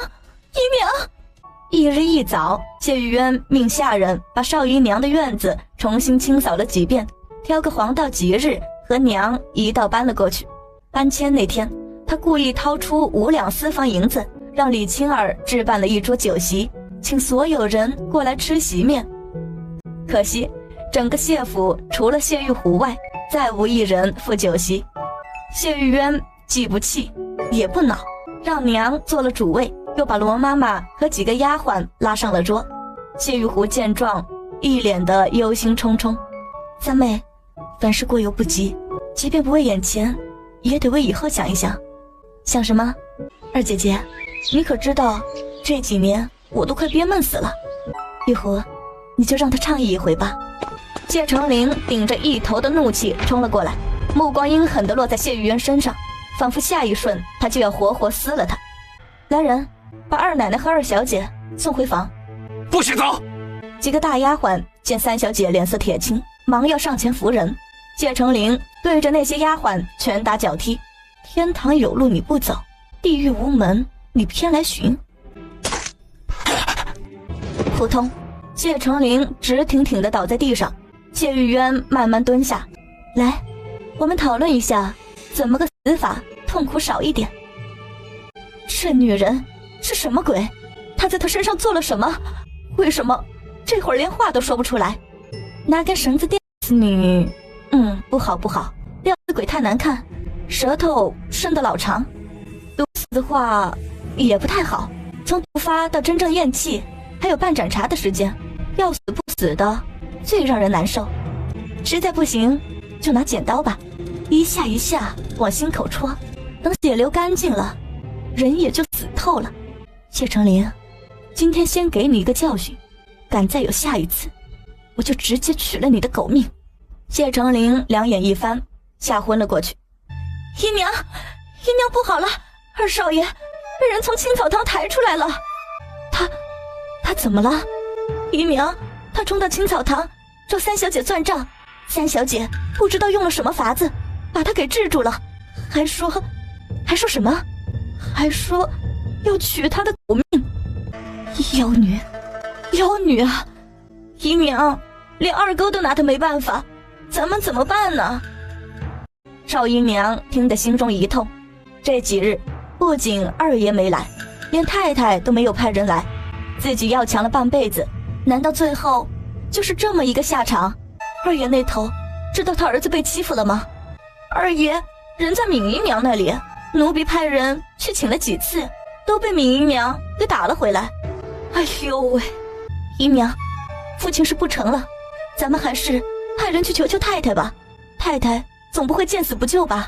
一日一早，谢玉渊命下人把少姨娘的院子重新清扫了几遍，挑个黄道吉日和娘一道搬了过去。搬迁那天，他故意掏出5两私房银子，让李青儿置办了一桌酒席，请所有人过来吃席面。可惜整个谢府除了谢玉虎外，再无一人赴酒席。谢玉渊既不气也不恼，让娘做了主位，又把罗妈妈和几个丫鬟拉上了桌。谢玉虎见状，一脸的忧心忡忡。三妹，凡事过犹不及，即便不为眼前，也得为以后想一想。想什么？二姐姐，你可知道这几年我都快憋闷死了。玉虎，你就让他倡议一回吧。谢成林顶着一头的怒气冲了过来，目光阴狠地落在谢玉渊身上，仿佛下一瞬他就要活活撕了他。来人，把二奶奶和2小姐送回房。不许走！几个大丫鬟见3小姐脸色铁青，忙要上前扶人。谢成林对着那些丫鬟拳打脚踢。天堂有路你不走，地狱无门你偏来寻。扑通，谢成林直挺挺地倒在地上。谢玉渊慢慢蹲下来，我们讨论一下怎么个死法痛苦少一点。这女人是什么鬼？她在她身上做了什么？为什么这会儿连话都说不出来？拿根绳子吊死你？不好，吊死鬼太难看，舌头伸得老长。毒死的话也不太好，从毒发到真正咽气还有半盏茶的时间，要死不死的最让人难受。实在不行就拿剪刀吧，一下一下往心口戳，等血流干净了，人也就死透了。谢成林，今天先给你一个教训，敢再有下一次，我就直接取了你的狗命。谢成林两眼一翻，吓昏了过去。姨娘不好了，2少爷被人从青草堂抬出来了。他怎么了？姨娘，他冲到青草堂找3小姐算账，3小姐不知道用了什么法子把他给制住了，还说什么？还说要取他的狗命。妖女啊！姨娘，连二哥都拿她没办法，咱们怎么办呢？少姨娘听得心中一痛，这几日不仅二爷没来，连太太都没有派人来，自己要强了半辈子，难道最后就是这么一个下场？二爷那头知道他儿子被欺负了吗？二爷人在敏姨娘那里，奴婢派人去请了几次，都被敏姨娘给打了回来。哎呦喂，姨娘，父亲是不成了，咱们还是派人去求求太太吧，太太总不会见死不救吧？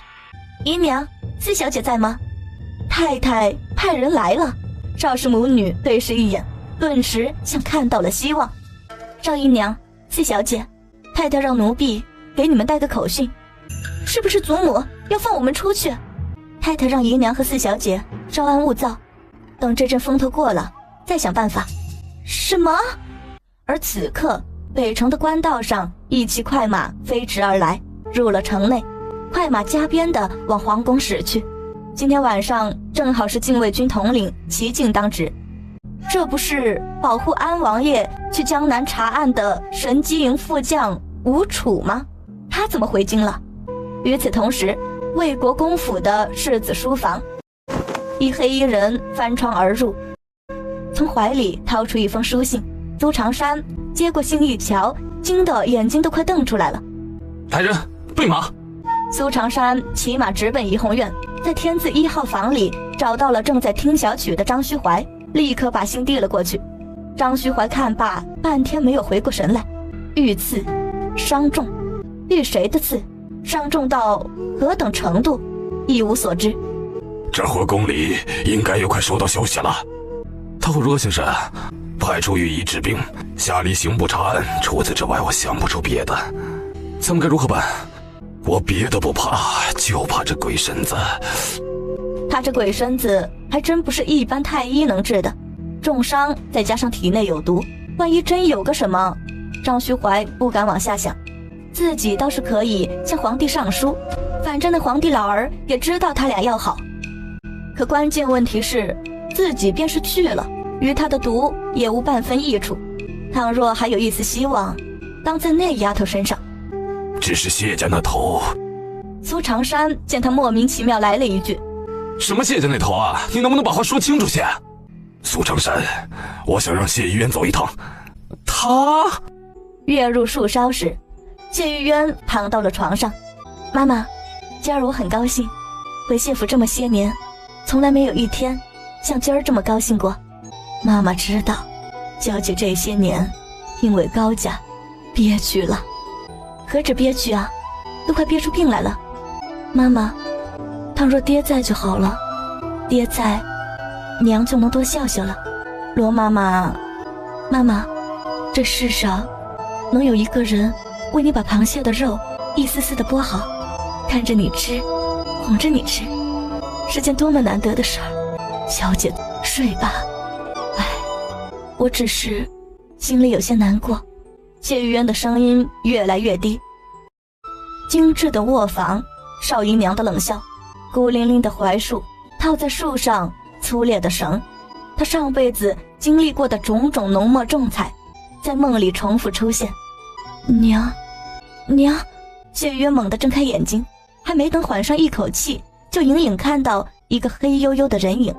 姨娘，四小姐在吗？太太派人来了。赵氏母女对视一眼，顿时像看到了希望。赵姨娘，四小姐，太太让奴婢给你们带个口讯，是不是祖母要放我们出去？太太让姨娘和四小姐稍安勿躁，等这阵风头过了再想办法。什么？而此刻北城的官道上一骑快马飞驰而来，入了城内，快马加鞭地往皇宫驶去。今天晚上正好是禁卫军统领齐敬当值，这不是保护安王爷去江南查案的神机营副将吴楚吗？他怎么回京了？与此同时，魏国公府的世子书房，一黑衣人翻窗而入，从怀里掏出一封书信。邹长山接过信一瞧，惊得眼睛都快瞪出来了。来人，备马！苏长山骑马直奔怡红院，在天字1号房里找到了正在听小曲的张须怀，立刻把信递了过去。张须怀看罢，半天没有回过神来。遇刺，伤重，遇谁的刺？伤重到何等程度？一无所知。这会宫里应该又快收到消息了。他和罗先生派出御医治病，下吏刑部查案，除此之外我想不出别的。咱们该如何办？我别的不怕，就怕这鬼身子。他这鬼身子还真不是一般太医能治的，重伤再加上体内有毒，万一真有个什么，张须怀不敢往下想。自己倒是可以向皇帝上书，反正那皇帝老儿也知道他俩要好。可关键问题是，自己便是去了，与他的毒也无半分益处。倘若还有一丝希望，当在那丫头身上。只是谢家那头。苏长山见他莫名其妙来了一句：什么谢家那头啊？你能不能把话说清楚些？苏长山，我想让谢玉渊走一趟。他跃入树梢时，谢玉渊躺到了床上。妈妈，今儿我很高兴，回谢府这么些年，从来没有一天像今儿这么高兴过。妈妈知道，娇姐这些年因为高家憋屈了。何止憋屈啊，都快憋出病来了。妈妈，倘若爹在就好了，爹在，娘就能多笑笑了。罗妈妈，妈妈，这世上能有一个人为你把螃蟹的肉一丝丝的剥好，看着你吃，哄着你吃，是件多么难得的事儿。小姐，睡吧。哎，我只是心里有些难过。谢玉渊的声音越来越低。精致的卧房，少姨娘的冷笑，孤零零的槐树，套在树上粗烈的绳，她上辈子经历过的种种浓墨重彩，在梦里重复出现。娘，娘！谢玉渊猛地睁开眼睛，还没等缓上一口气，就隐隐看到一个黑黝黝的人影。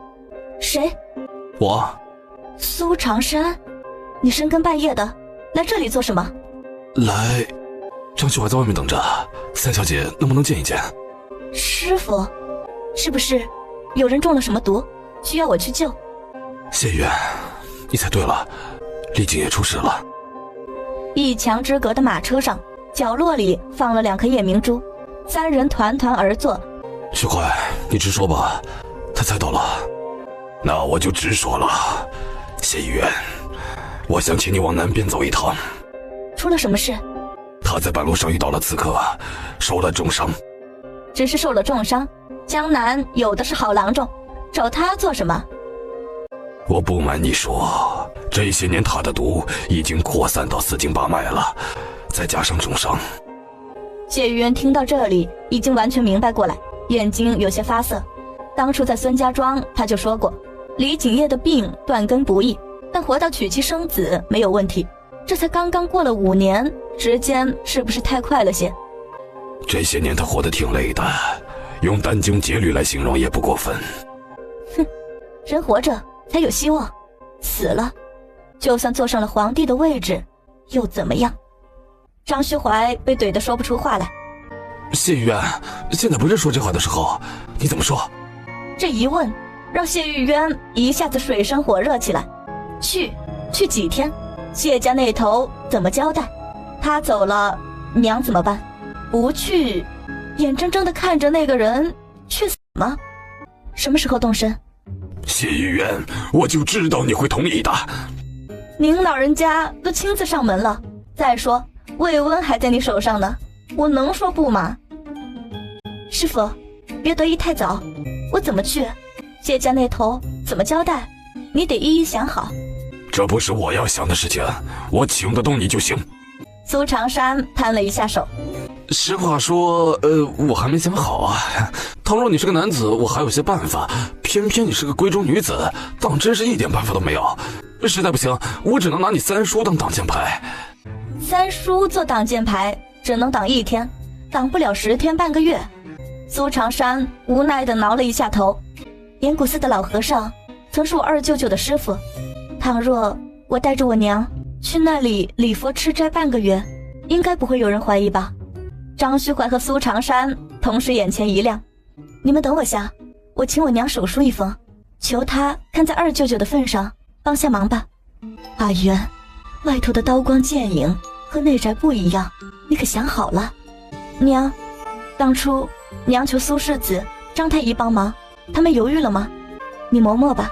谁？我。苏长山，你深更半夜的来这里做什么？来，张旭还在外面等着，三小姐能不能见一见？师傅，是不是有人中了什么毒，需要我去救？谢玉，你猜对了，丽景也出事了。一墙之隔的马车上，角落里放了2颗夜明珠，三人团团而坐。旭怀，你直说吧，他猜到了。那我就直说了，谢玉，我想请你往南边走一趟。出了什么事？他在半路上遇到了刺客，受了重伤。只是受了重伤，江南有的是好郎中，找他做什么？我不瞒你说，这些年他的毒已经扩散到4经8脉了，再加上重伤。谢玉渊听到这里，已经完全明白过来，眼睛有些发涩。当初在孙家庄，他就说过，李景业的病断根不易，但活到娶妻生子没有问题。这才刚刚过了5年，时间是不是太快了些？这些年他活得挺累的，用殚精竭虑来形容也不过分。哼，人活着才有希望，死了，就算坐上了皇帝的位置，又怎么样？张旭怀被怼得说不出话来。谢玉渊，现在不是说这话的时候，你怎么说？这一问让谢玉渊一下子水深火热起来。去几天？谢家那头怎么交代？他走了，娘怎么办？不去，眼睁睁地看着那个人去死吗？什么时候动身？谢玉渊，我就知道你会同意的。您老人家都亲自上门了，再说魏温还在你手上呢，我能说不吗？师傅，别得意太早，我怎么去？谢家那头怎么交代？你得一一想好。这不是我要想的事情，我请得动你就行。苏长山摊了一下手。实话说，我还没想好啊。倘若你是个男子，我还有些办法，偏偏你是个闺中女子，当真是一点办法都没有。实在不行，我只能拿你三叔当挡箭牌。三叔做挡箭牌，只能挡1天，挡不了10天半个月。苏长山无奈地挠了一下头。岩谷寺的老和尚曾是我二舅舅的师傅，倘若我带着我娘去那里礼佛吃斋半个月，应该不会有人怀疑吧？张旭怀和苏长山同时眼前一亮。你们等我下，我请我娘手书一封，求她看在二舅舅的份上帮下忙吧。阿渊，外头的刀光剑影和内宅不一样，你可想好了？娘，当初娘求苏世子、张太医帮忙，他们犹豫了吗？你磨墨吧。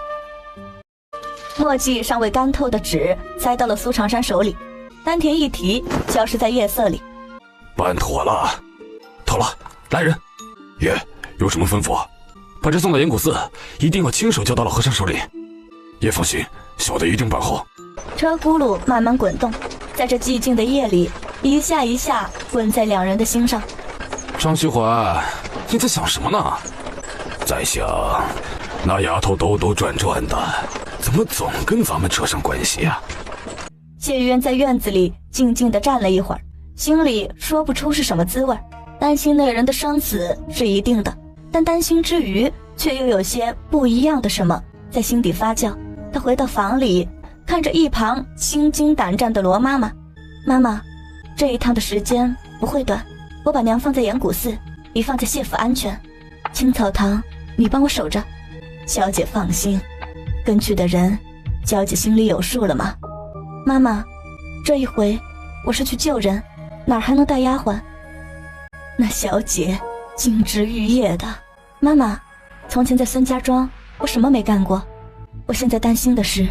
墨迹尚未干透的纸塞到了苏长山手里，丹田一提，消失在夜色里。办妥了，妥了，来人，爷有什么吩咐？把这送到岩谷寺，一定要亲手交到老和尚手里。爷放心，小的一定办好。车轱辘慢慢滚动，在这寂静的夜里，一下一下滚在两人的心上。张旭怀，你在想什么呢？在想，那丫头兜兜转转的，怎么总跟咱们扯上关系啊？谢玉渊在院子里静静地站了一会儿，心里说不出是什么滋味。担心那人的生死是一定的，但担心之余，却又有些不一样的什么在心底发酵。他回到房里，看着一旁心惊胆战的罗妈妈。妈妈，这一趟的时间不会短，我把娘放在岩谷寺，以放在谢府安全。青草堂你帮我守着。小姐放心，跟去的人，小姐心里有数了吗？妈妈，这一回我是去救人，哪儿还能带丫鬟？那小姐金枝玉叶的。妈妈，从前在孙家庄，我什么没干过。我现在担心的是，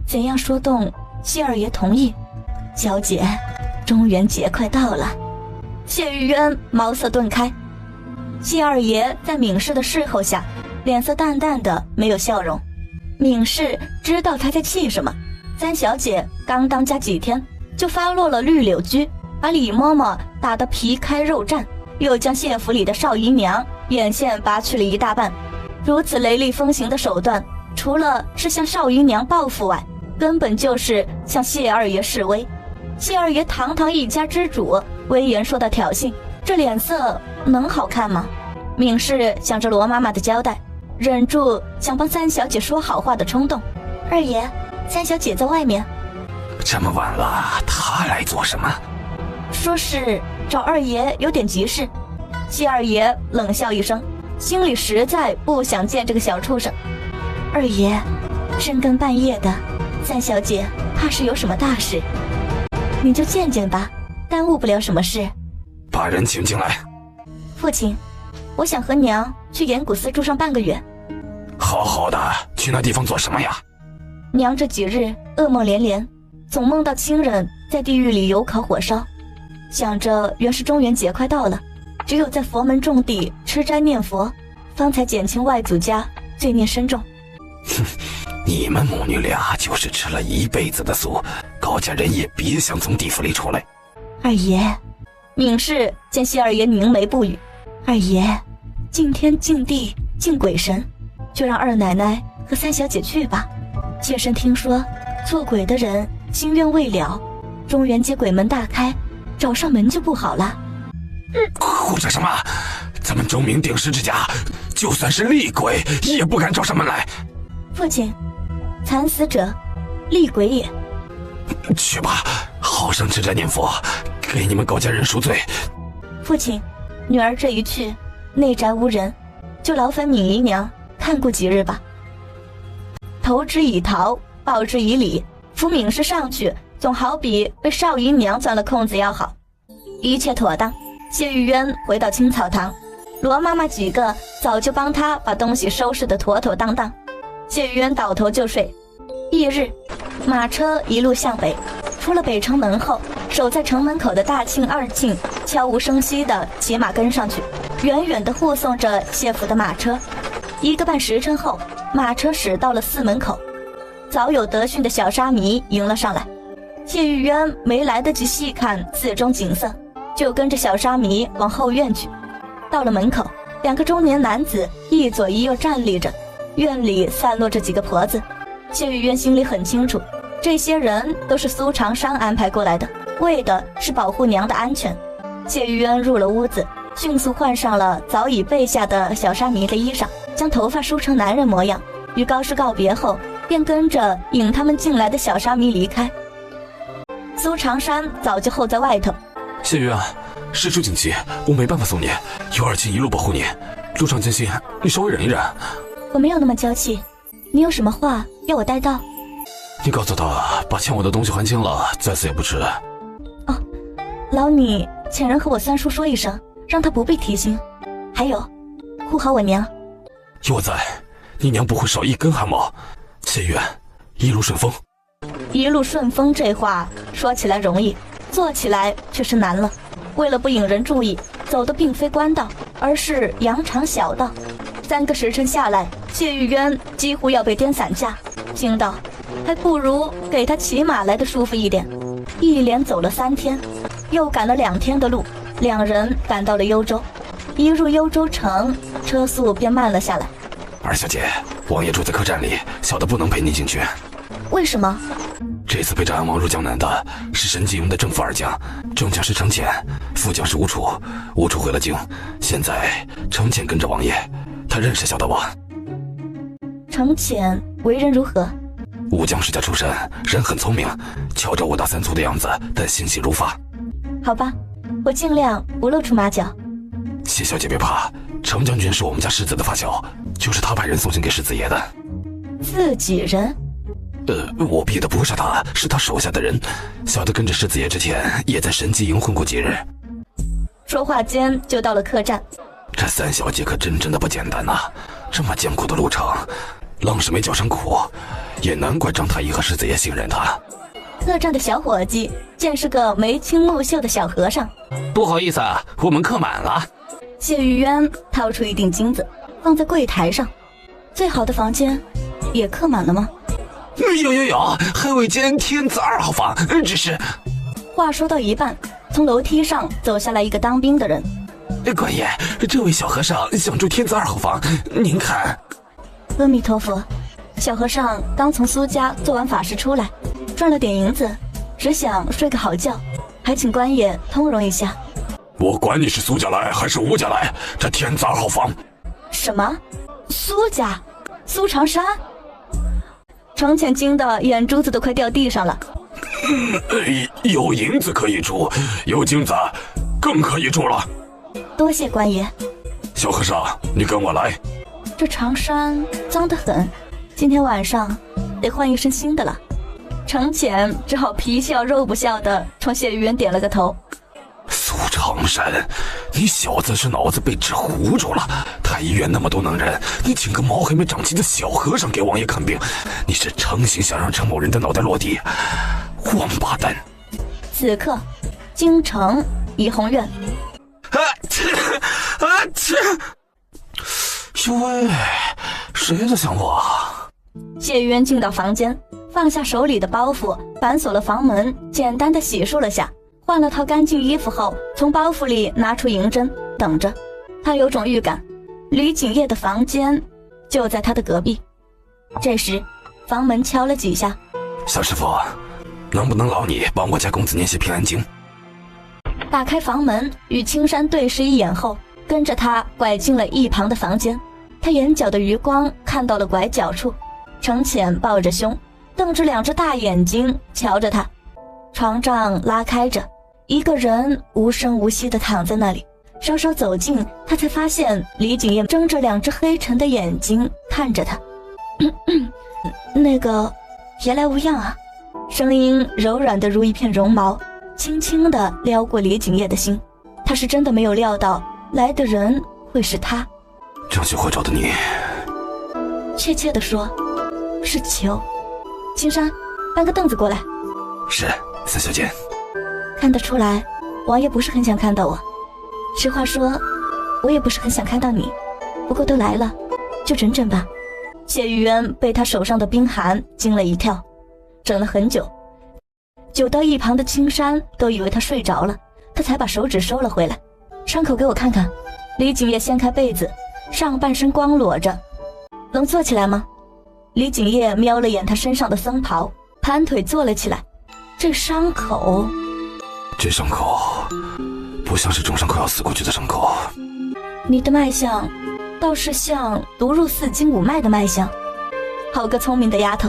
怎样说动谢二爷同意？小姐，中元节快到了。谢玉渊茅塞顿开。谢二爷在闵氏的侍候下，脸色淡淡的，没有笑容。闵氏知道他在气什么。三小姐刚当家几天，就发落了绿柳居，把李嬷嬷打得皮开肉绽，又将谢府里的少姨娘眼线拔去了一大半。如此雷厉风行的手段，除了是向少姨娘报复外，根本就是向谢二爷示威。谢二爷堂堂一家之主，威严受到挑衅，这脸色能好看吗？闵氏想着罗妈妈的交代，忍住想帮三小姐说好话的冲动。二爷，三小姐在外面。这么晚了，她来做什么？说是找二爷有点急事。谢二爷冷笑一声，心里实在不想见这个小畜生。二爷，深更半夜的，三小姐怕是有什么大事，你就见见吧，耽误不了什么事。把人请进来。父亲，我想和娘去岩谷寺住上半个月。好好的，去那地方做什么呀？娘这几日噩梦连连，总梦到亲人在地狱里油烤火烧，想着原是中元节快到了，只有在佛门种地吃斋念佛，方才减轻外祖家罪孽深重。哼，你们母女俩就是吃了一辈子的素，高家人也别想从地府里出来。二爷，闵氏见谢二爷凝眉不语。二爷，敬天敬地敬鬼神，就让二奶奶和三小姐去吧。妾身听说做鬼的人心愿未了，中元节鬼门大开，找上门就不好了。胡扯什么？咱们钟鸣鼎食之家，就算是厉鬼也不敢找上门来。父亲，惨死者，厉鬼也。去吧，好生吃斋念佛，给你们高家人赎罪。父亲，女儿这一去，内宅无人，就劳烦敏姨娘看顾几日吧。投之以桃，报之以李，扶敏氏上去，总好比被少姨娘钻了空子要好。一切妥当，谢玉渊回到青草堂，罗妈妈几个早就帮他把东西收拾得妥妥当当。谢玉渊倒头就睡。翌日，马车一路向北，出了北城门后，守在城门口的大庆、二庆悄无声息地骑马跟上去，远远地护送着谢府的马车。1个半时辰后，马车驶到了寺门口，早有得讯的小沙弥迎了上来。谢玉渊没来得及细看寺中景色，就跟着小沙弥往后院去。到了门口，2个中年男子一左一右站立着，院里散落着几个婆子。谢玉渊心里很清楚，这些人都是苏长山安排过来的，为的是保护娘的安全。谢玉渊入了屋子，迅速换上了早已备下的小沙弥的衣裳，将头发梳成男人模样，与高师告别后，便跟着引他们进来的小沙弥离开。苏长山早就候在外头。谢玉啊，事出紧急，我没办法送你，有二亲一路保护你，路上艰辛，你稍微忍一忍。我没有那么娇气，你有什么话要我带到？你告诉他，把欠我的东西还清了，再死也不迟。哦，劳你遣人和我三叔说一声，让他不必提心。还有，护好我娘。有我在，你娘不会少一根汗毛。谢玉，一路顺风。一路顺风这话说起来容易，做起来却是难了。为了不引人注意，走的并非官道，而是羊肠小道。3个时辰下来，谢玉渊几乎要被颠散架，心道还不如给他骑马来的舒服一点。一连走了3天，又赶了2天的路，2人赶到了幽州。一入幽州城，车速便慢了下来。二小姐，王爷住在客栈里，小的不能陪你进去。为什么？这次陪着安王入江南的是神机营的正副2将，正将是程潜，副将是吴楚。吴楚回了京，现在程潜跟着王爷，他认识小的王。程潜为人如何？武将世家出身，人很聪明，瞧着5大3粗的样子，但心细如发。好吧，我尽量不露出马脚。谢小姐别怕，程将军是我们家世子的发小，就是他派人送信给世子爷的。自己人？我逼的不是他，是他手下的人。小的跟着世子爷之前，也在神机营混过几日。说话间就到了客栈。这3小姐可真的不简单呐，这么艰苦的路程，愣是没叫声苦，也难怪张太医和世子爷信任他。客栈的小伙计见是个眉清目秀的小和尚。不好意思啊，我们客满了。谢玉渊掏出一锭金子放在柜台上。最好的房间也客满了吗？有，还有一间天子2号房，只是……话说到一半，从楼梯上走下来一个当兵的人。官爷，这位小和尚想住天子2号房，您看。阿弥陀佛，小和尚刚从苏家做完法事出来，赚了点银子，只想睡个好觉，还请官爷通融一下。我管你是苏家来还是吴家来，这天子2号房。什么？苏家？苏长山？程潜惊得眼珠子都快掉地上了。有银子可以住，有金子更可以住了。多谢官爷。小和尚，你跟我来。这长衫脏得很，今天晚上得换一身新的了。程潜只好皮笑肉不笑的冲谢玉渊点了个头。苏长山，你小子是脑子被纸糊住了。太医院那么多能人，你请个毛还没长齐的小和尚给王爷看病，你是诚心想让程某人的脑袋落地？王八蛋！此刻，京城怡红院。哟喂，谁在想我？谢渊进到房间，放下手里的包袱，反锁了房门，简单的洗漱了下，换了套干净衣服后，从包袱里拿出银针，等着。他有种预感，李景业的房间就在他的隔壁。这时，房门敲了几下。小师傅，能不能劳你帮我家公子念些平安经？打开房门，与青山对视一眼后，跟着他拐进了一旁的房间。他眼角的余光看到了拐角处，程浅抱着胸，瞪着两只大眼睛瞧着他。床帐拉开着，一个人无声无息地躺在那里。稍稍走近，他才发现李景业睁着两只黑沉的眼睛看着他。那个，别来无恙啊。声音柔软的如一片绒毛，轻轻地撩过李景业的心。他是真的没有料到来的人会是他。张雪会找的你，确切地说是求。青山，搬个凳子过来。是，三小姐。看得出来王爷不是很想看到我，实话说我也不是很想看到你，不过都来了就整整吧。谢玉渊被他手上的冰寒惊了一跳，整了很久，久到一旁的青山都以为他睡着了，他才把手指收了回来。伤口给我看看。李景业掀开被子，上半身光裸着。能坐起来吗？李景业瞄了眼他身上的僧袍，盘腿坐了起来。这伤口不像是重伤快要死过去的伤口。你的脉象倒是像毒入四经五脉的脉象。好个聪明的丫头。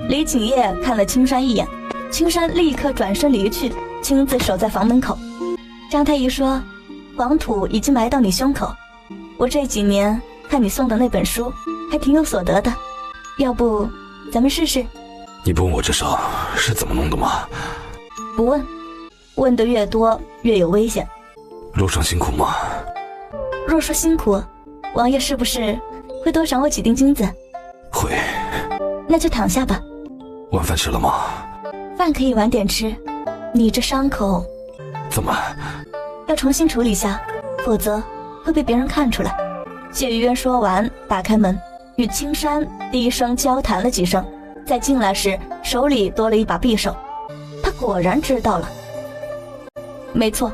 李景业看了青山一眼，青山立刻转身离去，亲自守在房门口。张太医说黄土已经埋到你胸口，我这几年看你送的那本书还挺有所得的，要不咱们试试？你不问我这伤是怎么弄的吗？不问，问得越多越有危险。路上辛苦吗？若说辛苦，王爷是不是会多赏我几锭金子？会。那就躺下吧。晚饭吃了吗？饭可以晚点吃，你这伤口怎么？要重新处理下，否则会被别人看出来。谢玉渊说完，打开门，与青山低声交谈了几声，再进来时手里多了一把匕首。他果然知道了。没错，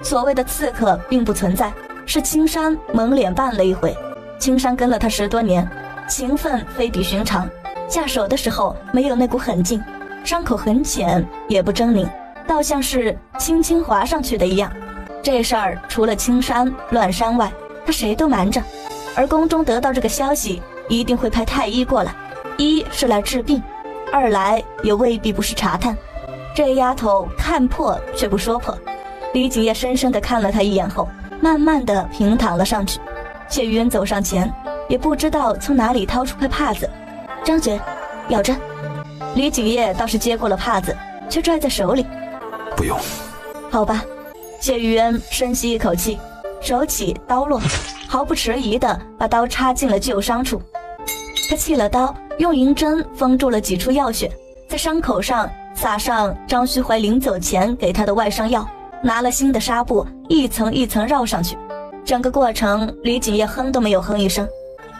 所谓的刺客并不存在，是青山蒙脸扮了一回。青山跟了他10多年，情分非比寻常，下手的时候没有那股狠劲，伤口很浅也不狰狞，倒像是轻轻划上去的一样。这事儿除了青山乱山外，他谁都瞒着。而宫中得到这个消息，一定会派太医过来，一是来治病，二来也未必不是查探。这丫头看破却不说破。李景业深深地看了他一眼后，慢慢地平躺了上去。谢玉渊走上前，也不知道从哪里掏出块帕子，张嘴咬着。李景业倒是接过了帕子，却拽在手里。不用。好吧。谢玉渊深吸一口气，手起刀落，毫不迟疑地把刀插进了旧伤处。他弃了刀，用银针封住了几处药血，在伤口上撒上张虚怀临走前给他的外伤药，拿了新的纱布一层一层绕上去。整个过程李景业哼都没有哼一声。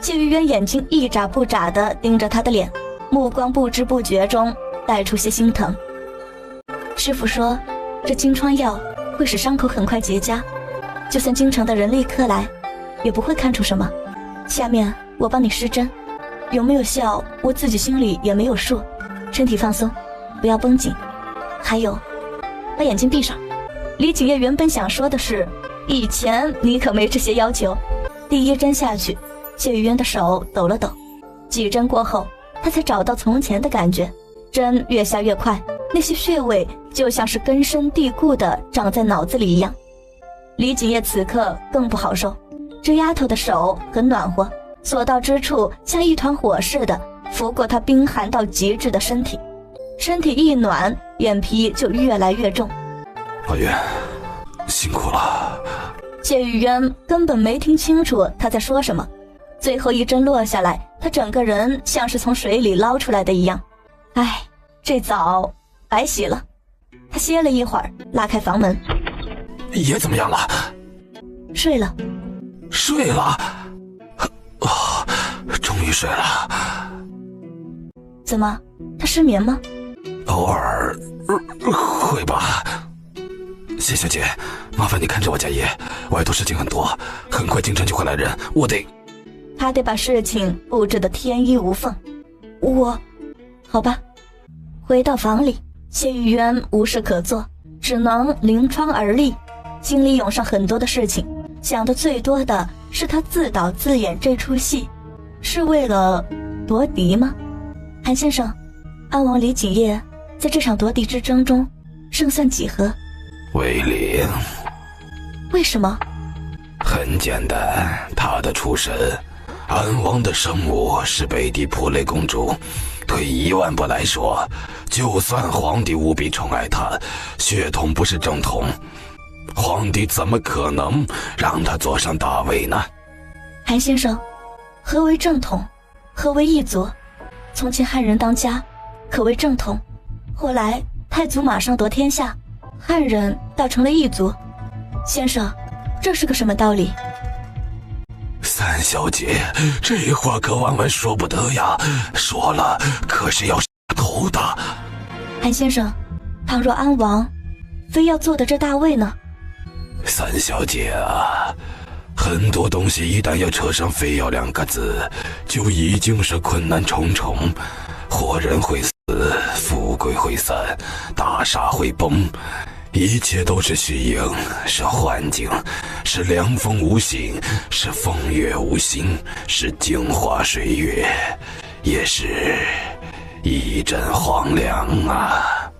谢玉渊眼睛一眨不眨地盯着他的脸，目光不知不觉中带出些心疼。师傅说这金疮药会使伤口很快结痂，就算京城的人立刻来也不会看出什么。下面我帮你施针，有没有效我自己心里也没有数，身体放松，不要绷紧。还有，把眼睛闭上。李景业原本想说的是，以前你可没这些要求。第一针下去，谢玉渊的手抖了抖，几针过后他才找到从前的感觉，针越下越快，那些穴位就像是根深蒂固的长在脑子里一样。李景业此刻更不好受，这丫头的手很暖和，所到之处像一团火似的拂过他冰寒到极致的身体，身体一暖，眼皮就越来越重。阿渊，辛苦了。谢玉渊根本没听清楚他在说什么，最后一针落下来，他整个人像是从水里捞出来的一样。唉，这澡白洗了。他歇了一会儿，拉开房门。爷怎么样了？睡了。睡了？终于睡了。怎么，他失眠吗？偶尔会吧。谢小姐，麻烦你看着我家爷，外头事情很多，很快京城就会来人，我得……他得把事情布置得天衣无缝。好吧。回到房里，谢玉渊无事可做，只能临窗而立，心里涌上很多的事情，想的最多的是他自导自演这出戏，是为了夺嫡吗？韩先生，安王李景业在这场夺嫡之争中胜算几何？为零。为什么？很简单，他的出身，安王的生母是北地普雷公主。退1万步来说，就算皇帝无比宠爱她，血统不是正统，皇帝怎么可能让她坐上大位呢？韩先生，何为正统？何为异族？从前汉人当家，可谓正统，后来太祖马上夺天下，汉人倒成了异族。先生，这是个什么道理？三小姐，这话可万万说不得呀，说了可是要杀头的。韩先生，倘若安王非要坐的这大位呢？三小姐啊，很多东西一旦要扯上非要2个字，就已经是困难重重，活人会死，富贵会散，大厦会崩，一切都是虚应，是幻境，是凉风无形，是风月无心，是镜花水月，也是一阵荒凉啊。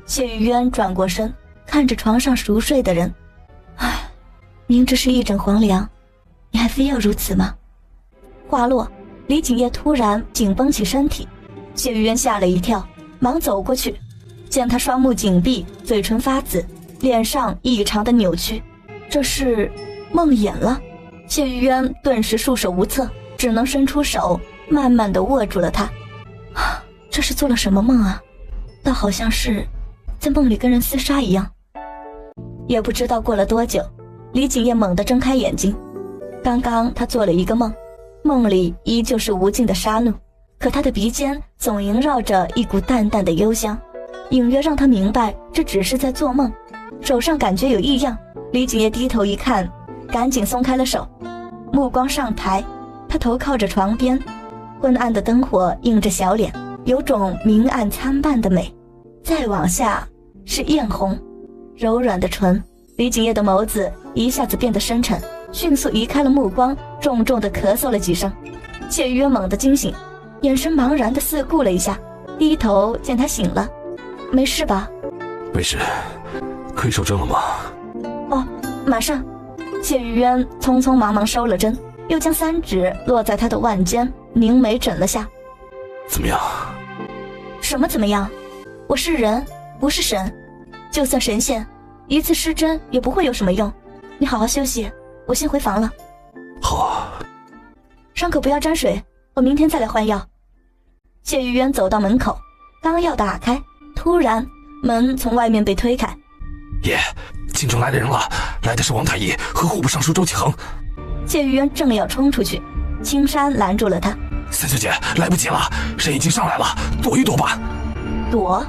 谢玉渊转过身，看着床上熟睡的人，唉，明知是一阵黄粱，你还非要如此吗？话落，李景业突然紧绷起身体，谢玉渊吓了一跳，忙走过去，见他双目紧闭，嘴唇发紫，脸上异常的扭曲，这是梦魇了。谢玉渊顿时束手无策，只能伸出手慢慢地握住了他。这是做了什么梦啊？倒好像是在梦里跟人厮杀一样。也不知道过了多久，李景业猛地睁开眼睛。刚刚他做了一个梦，梦里依旧是无尽的杀戮，可他的鼻尖总萦绕着一股淡淡的幽香，隐约让他明白这只是在做梦。手上感觉有异样，李景业低头一看，赶紧松开了手，目光上抬，他头靠着床边，昏暗的灯火映着小脸，有种明暗参半的美。再往下是艳红，柔软的唇。李景业的眸子一下子变得深沉，迅速移开了目光，重重地咳嗽了几声。谢玉渊猛地惊醒，眼神茫然地四顾了一下，低头见他醒了。没事吧？没事，可以收针了吗？哦，马上。谢玉渊匆匆忙忙收了针，又将3指落在他的腕间，凝眉诊了下。怎么样？什么怎么样？我是人，不是神，就算神仙，一次施针也不会有什么用。你好好休息，我先回房了。好。伤口不要沾水，我明天再来换药。谢玉渊走到门口，刚要打开，突然门从外面被推开。爷，京城来的人了，来的是王太医和户部尚书周启恒。谢玉渊正要冲出去，青山拦住了他。三小姐，来不及了，人已经上来了，躲一躲吧。躲？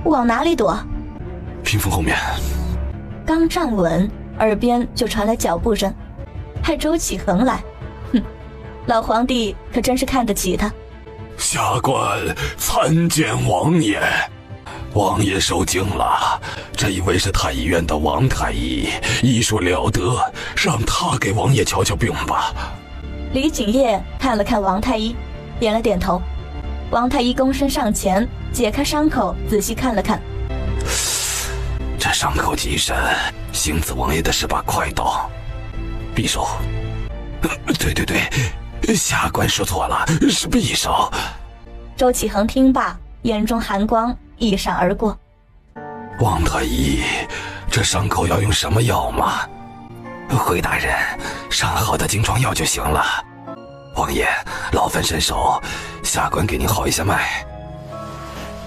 往哪里躲？屏风后面。刚站稳，耳边就传来脚步声，派周启恒来。哼，老皇帝可真是看得起他。下官参见王爷。王爷受惊了，这一位是太医院的王太医，医术了得，让他给王爷瞧瞧病吧。李景业看了看王太医，点了点头。王太医躬身上前，解开伤口，仔细看了看。这伤口极深，星子王爷的是把快刀。匕首。对，下官说错了，是匕首。周启恒听罢，眼中寒光一闪而过。王太医，这伤口要用什么药吗？回大人，上好的金疮药就行了。王爷，劳烦伸手，下官给您号一下脉。